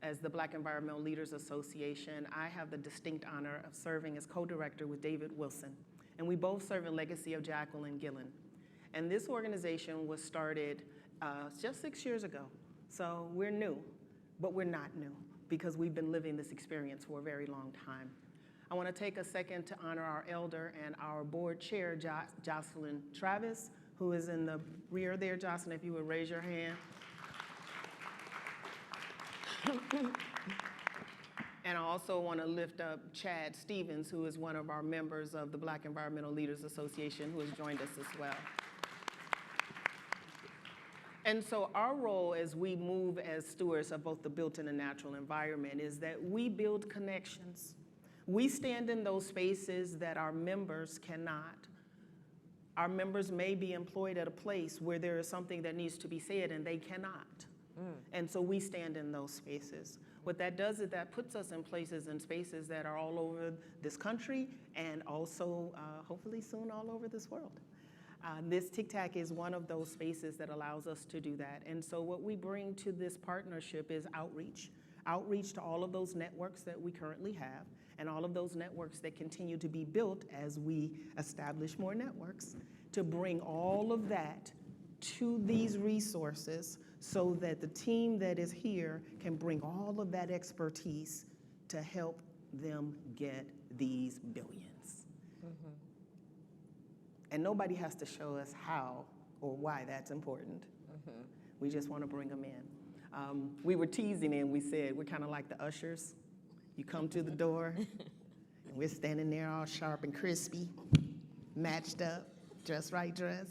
as the Black Environmental Leaders Association, I have the distinct honor of serving as co-director with David Wilson. And we both serve in legacy of Jacqueline Gillen. And this organization was started just 6 years ago. So we're new, but we're not new because we've been living this experience for a very long time. I want to take a second to honor our elder and our board chair, Jocelyn Travis, who is in the rear there. Jocelyn, if you would raise your hand. And I also want to lift up Chad Stevens, who is one of our members of the Black Environmental Leaders Association, who has joined us as well. And so our role as we move as stewards of both the built and the natural environment is that we build connections. We stand in those spaces that our members cannot. Our members may be employed at a place where there is something that needs to be said and they cannot. And so we stand in those spaces. What that does is that puts us in places and spaces that are all over this country and also hopefully soon all over this world. This TICTAC is one of those spaces that allows us to do that. And so what we bring to this partnership is outreach. Outreach to all of those networks that we currently have and all of those networks that continue to be built as we establish more networks, to bring all of that to these resources so that the team that is here can bring all of that expertise to help them get these billions. And nobody has to show us how or why that's important. We just want to bring them in. We were teasing and we said, we're kind of like the ushers. You come to the door, and we're standing there all sharp and crispy, matched up, just right dress.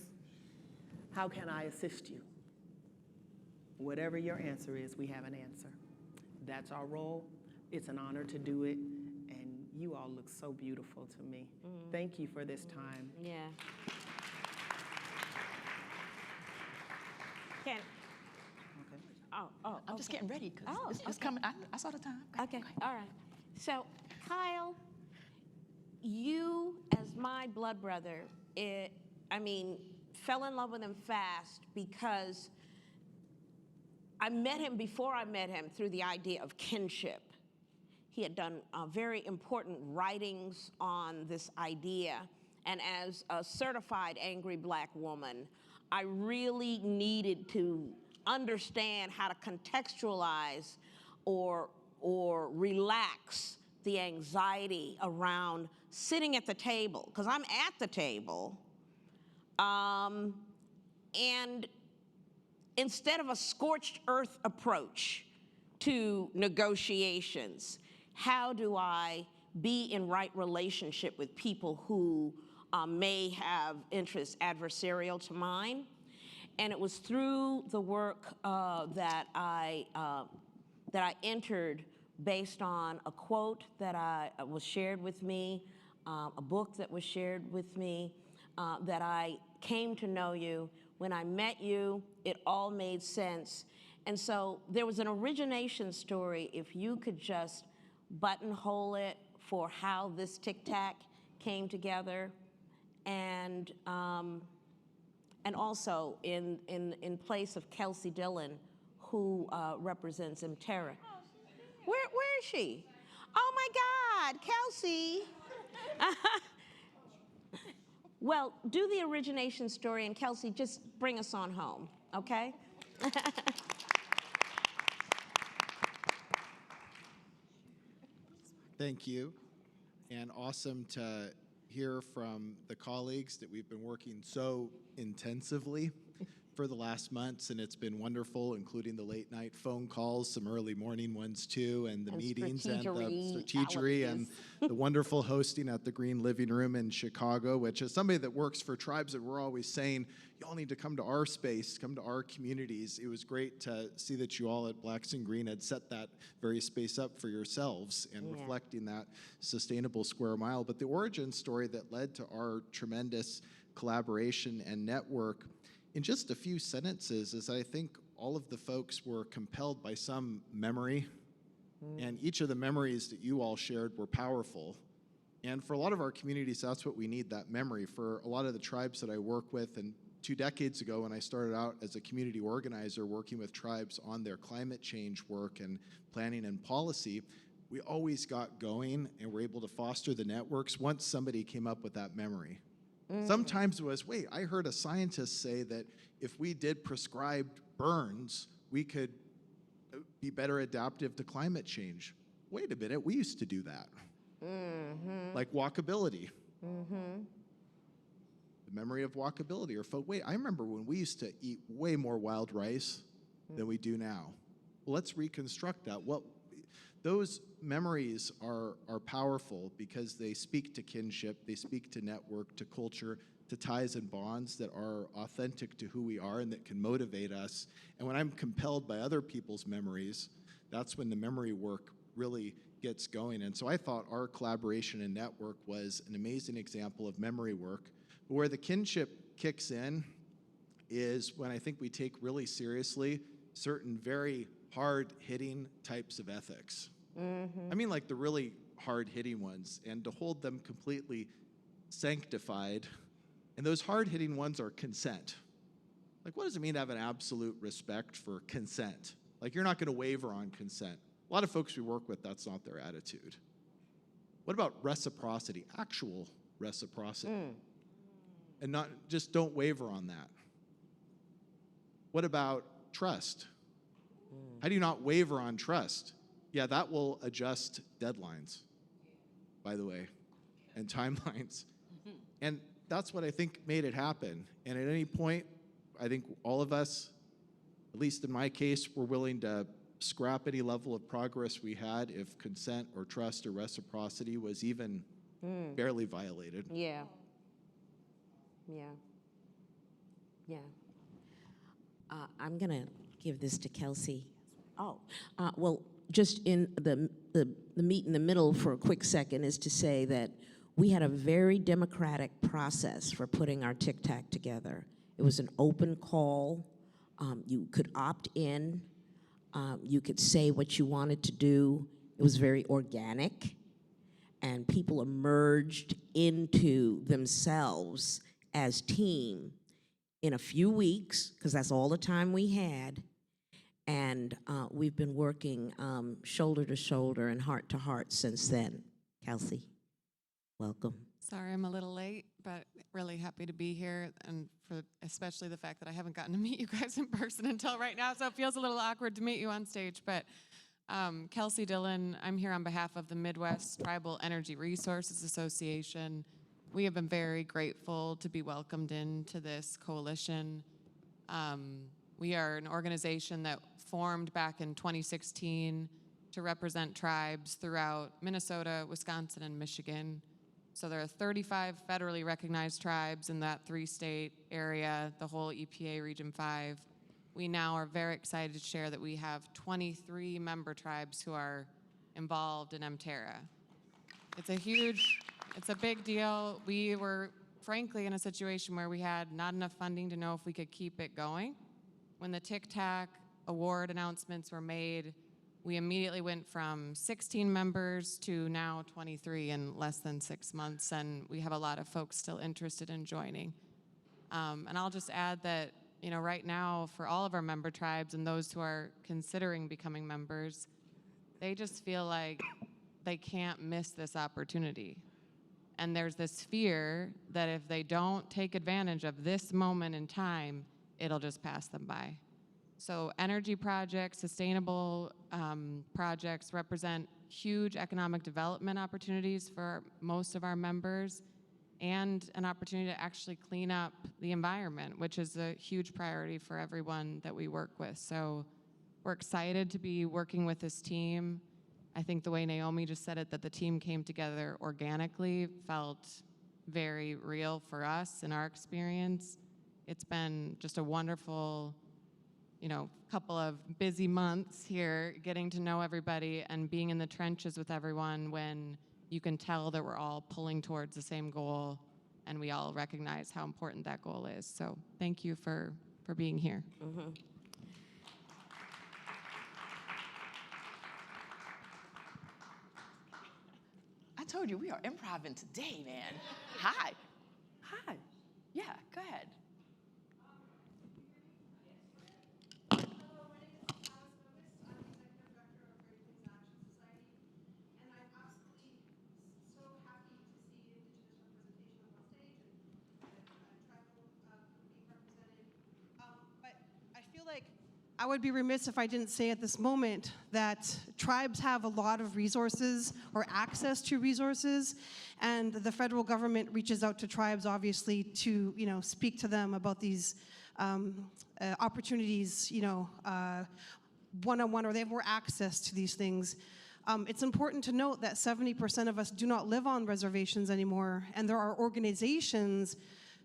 How can I assist you? Whatever your answer is, we have an answer. That's our role. It's an honor to do it. And you all look so beautiful to me. Thank you for this time. Yeah. Ken. Okay. I'm just getting ready because Oh, it's coming. I saw the time. Okay, all right. So, Kyle, you, as my blood brother, fell in love with him fast because I met him before I met him through the idea of kinship. He had done very important writings on this idea. And as a certified angry Black woman, I really needed to understand how to contextualize or relax the anxiety around sitting at the table, because I'm at the table, and instead of a scorched earth approach to negotiations, how do I be in right relationship with people who may have interests adversarial to mine? And it was through the work that I entered based on a quote that was shared with me, a book that was shared with me, that I came to know you. When I met you, it all made sense. And so there was an origination story, if you could just buttonhole it, for how this TICTAC came together, and also in place of Kelsey Dillon, who represents Imterra. Where is she? Oh my God, Kelsey. Well, do the origination story, and Kelsey, just bring us on home, okay? Thank you. And awesome to hear from the colleagues that we've been working so intensively for the last months, and it's been wonderful, including the late night phone calls, some early morning ones too, and the meetings and the strategery and the wonderful hosting at the Green Living Room in Chicago, which is somebody that works for tribes that we're always saying, y'all need to come to our space, come to our communities. It was great to see that you all at Blacks and Green had set that very space up for yourselves and reflecting that sustainable square mile. But the origin story that led to our tremendous collaboration and network, in just a few sentences, is I think all of the folks were compelled by some memory, and each of the memories that you all shared were powerful. And for a lot of our communities, that's what we need, that memory. For a lot of the tribes that I work with, and 2 decades ago when I started out as a community organizer working with tribes on their climate change work and planning and policy, we always got going and were able to foster the networks once somebody came up with that memory. Sometimes it was, wait, I heard a scientist say that if we did prescribed burns, we could be better adaptive to climate change. Wait a minute, we used to do that. Like walkability. The memory of walkability. Or folk, wait, I remember when we used to eat way more wild rice than we do now. Well, let's reconstruct that. Those memories are powerful because they speak to kinship, they speak to network, to culture, to ties and bonds that are authentic to who we are and that can motivate us. And when I'm compelled by other people's memories, that's when the memory work really gets going. And so I thought our collaboration and network was an amazing example of memory work. But where the kinship kicks in is when I think we take really seriously certain very hard-hitting types of ethics. I mean like the really hard-hitting ones, and to hold them completely sanctified. And those hard-hitting ones are consent. Like, what does it mean to have an absolute respect for consent? Like, you're not going to waver on consent. A lot of folks we work with, that's not their attitude. What about reciprocity, actual reciprocity? And not just don't waver on that. What about trust? How do you not waver on trust? Yeah, that will adjust deadlines, by the way, and timelines. And that's what I think made it happen. And at any point, I think all of us, at least in my case, were willing to scrap any level of progress we had if consent or trust or reciprocity was even barely violated. Yeah. I'm going to give this to Kelsey. Well, just in the meet in the middle for a quick second is to say that we had a very democratic process for putting our TIC-TAC together. It was an open call. You could opt in. You could say what you wanted to do. It was very organic. And people emerged into themselves as team in a few weeks, because that's all the time we had. And we've been working shoulder to shoulder and heart to heart since then. Kelsey, welcome. Sorry I'm a little late, but really happy to be here, and for especially the fact that I haven't gotten to meet you guys in person until right now, so it feels a little awkward to meet you on stage. But Kelsey, Dillon, I'm here on behalf of the Midwest Tribal Energy Resources Association. We have been very grateful to be welcomed into this coalition. We are an organization that formed back in 2016 to represent tribes throughout Minnesota, Wisconsin, and Michigan. So there are 35 federally recognized tribes in that 3-state area, the whole EPA Region 5. We now are very excited to share that we have 23 member tribes who are involved in MTERRA. It's a big deal. We were frankly in a situation where we had not enough funding to know if we could keep it going. When the TIC-TAC award announcements were made, we immediately went from 16 members to now 23 in less than 6 months, and we have a lot of folks still interested in joining. And I'll just add that, you know, right now for all of our member tribes and those who are considering becoming members, they just feel like they can't miss this opportunity. And there's this fear that if they don't take advantage of this moment in time, it'll just pass them by. So energy projects, sustainable projects represent huge economic development opportunities for most of our members and an opportunity to actually clean up the environment, which is a huge priority for everyone that we work with. So we're excited to be working with this team. I think the way Naomi just said it, that the team came together organically, felt very real for us in our experience. It's been just a wonderful, couple of busy months here, getting to know everybody and being in the trenches with everyone when you can tell that we're all pulling towards the same goal and we all recognize how important that goal is. So thank you for being here. Mm-hmm. I told you we are improvising today, man. Hi. Hi. Yeah, go ahead. I would be remiss if I didn't say at this moment that tribes have a lot of resources or access to resources, and the federal government reaches out to tribes, obviously, to speak to them about these opportunities, one-on-one, or they have more access to these things. It's important to note that 70% of us do not live on reservations anymore, and there are organizations,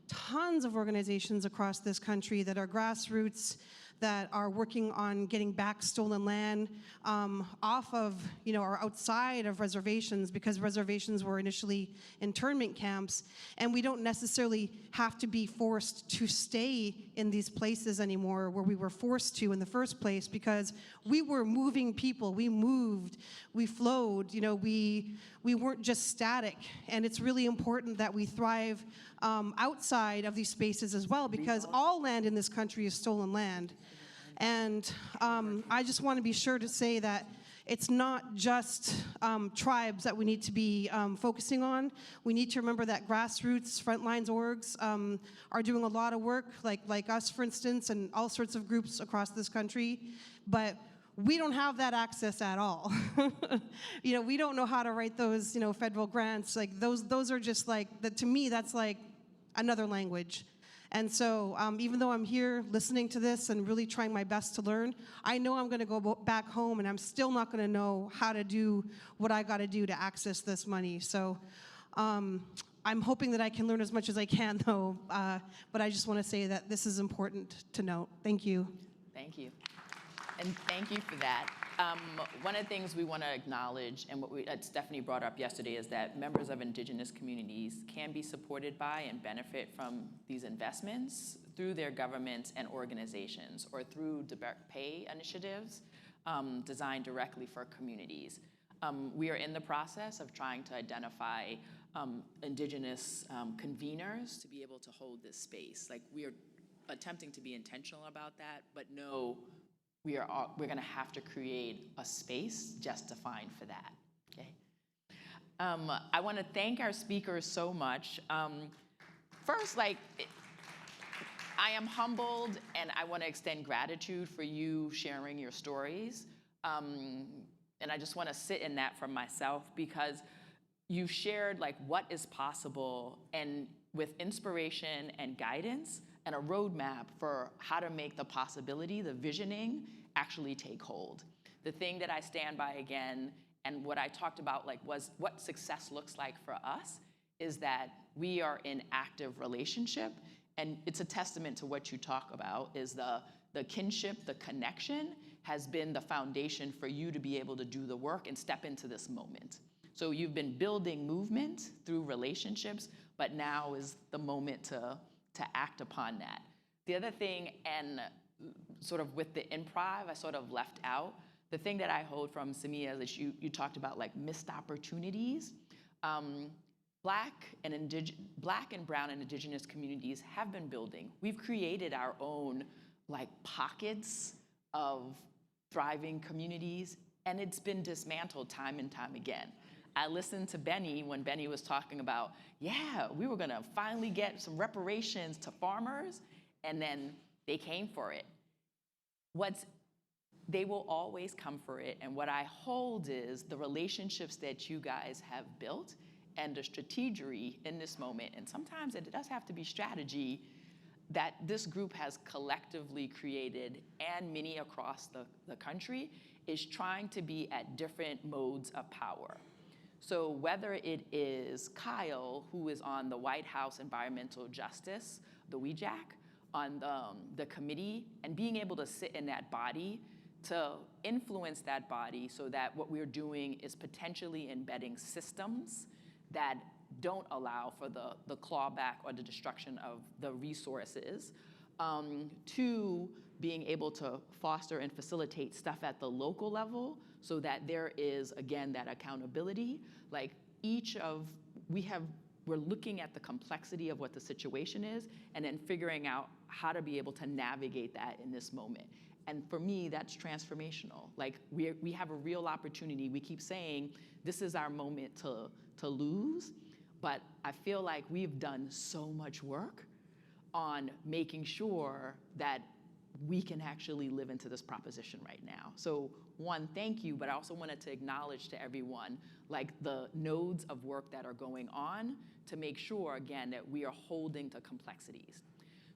tons of organizations across this country that are grassroots, that are working on getting back stolen land off of, or outside of reservations, because reservations were initially internment camps, and we don't necessarily have to be forced to stay in these places anymore where we were forced to in the first place, because we were moving people, we moved, we flowed, we weren't just static, and it's really important that we thrive outside of these spaces as well, because all land in this country is stolen land. And I just want to be sure to say that it's not just tribes that we need to be focusing on. We need to remember that grassroots, frontlines orgs are doing a lot of work, like us, for instance, and all sorts of groups across this country. But we don't have that access at all. We don't know how to write those, federal grants. Like those are just to me, that's like another language. And so even though I'm here listening to this and really trying my best to learn, I know I'm going to go back home and I'm still not going to know how to do what I got to do to access this money. So I'm hoping that I can learn as much as I can, though. But I just want to say that this is important to note. Thank you. Thank you. And thank you for that. One of the things we want to acknowledge, and what Stephanie brought up yesterday, is that members of indigenous communities can be supported by and benefit from these investments through their governments and organizations, or through direct pay initiatives designed directly for communities. We are in the process of trying to identify indigenous conveners to be able to hold this space. We are attempting to be intentional about that, but no, we're going to have to create a space justified for that, okay? I want to thank our speakers so much. First, I am humbled, and I want to extend gratitude for you sharing your stories. And I just want to sit in that for myself, because you shared what is possible, and with inspiration and guidance, and a roadmap for how to make the possibility, the visioning, actually take hold. The thing that I stand by again, and what I talked about was what success looks like for us, is that we are in active relationship, and it's a testament to what you talk about, is the kinship, the connection has been the foundation for you to be able to do the work and step into this moment. So you've been building movement through relationships, but now is the moment to act upon that. The other thing, and sort of with the improv, I sort of left out, the thing that I hold from SeMia is you talked about missed opportunities. Black and brown and indigenous communities have been building. We've created our own pockets of thriving communities, and it's been dismantled time and time again. I listened to Benny when Benny was talking about, yeah, we were gonna finally get some reparations to farmers, and then they came for it. They will always come for it, and what I hold is the relationships that you guys have built and the strategery in this moment, and sometimes it does have to be strategy, that this group has collectively created, and many across the country, is trying to be at different modes of power. So whether it is Kyle, who is on the White House Environmental Justice, the WEJAC, on the committee, and being able to sit in that body to influence that body so that what we're doing is potentially embedding systems that don't allow for the clawback or the destruction of the resources, to being able to foster and facilitate stuff at the local level so that there is, again, that accountability. Like we're looking at the complexity of what the situation is and then figuring out how to be able to navigate that in this moment. And for me, that's transformational. Like we have a real opportunity. We keep saying, this is our moment to lose, but I feel like we've done so much work on making sure that we can actually live into this proposition right now. So one, thank you, but I also wanted to acknowledge to everyone, like the nodes of work that are going on to make sure, again, that we are holding to complexities.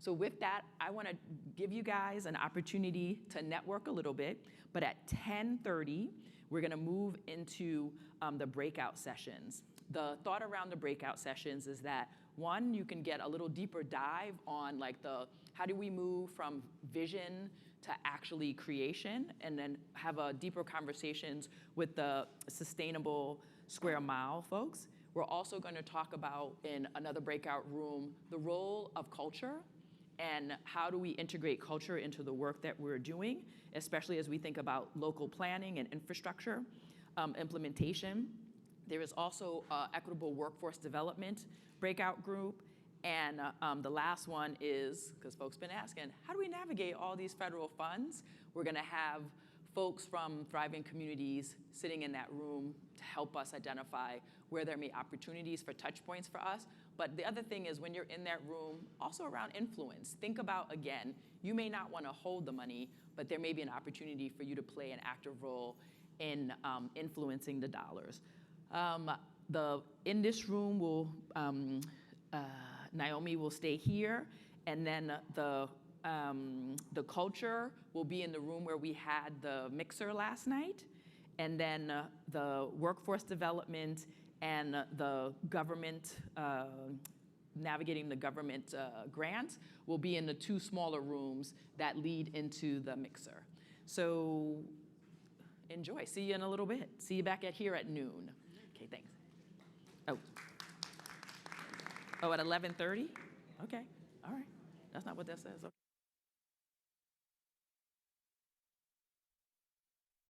So with that, I want to give you guys an opportunity to network a little bit, but at 10:30, we're going to move into the breakout sessions. The thought around the breakout sessions is that, one, you can get a little deeper dive on like how do we move from vision to actually creation, and then have a deeper conversations with the sustainable square mile folks. We're also going to talk about, in another breakout room, the role of culture and how do we integrate culture into the work that we're doing, especially as we think about local planning and infrastructure implementation. There is also equitable workforce development breakout group. And the last one is, because folks been asking, how do we navigate all these federal funds? We're gonna have folks from Thriving Communities sitting in that room to help us identify where there may be opportunities for touch points for us. But the other thing is, when you're in that room, also around influence, think about, again, you may not wanna hold the money, but there may be an opportunity for you to play an active role in influencing the dollars. In this room will, Naomi will stay here, and then the culture will be in the room where we had the mixer last night, and then the workforce development and the government, navigating the government grant will be in the two smaller rooms that lead into the mixer. So enjoy. See you in a little bit. See you back here at noon. Okay, thanks. Oh, at 11:30? Okay, all right. That's not what that says. Okay.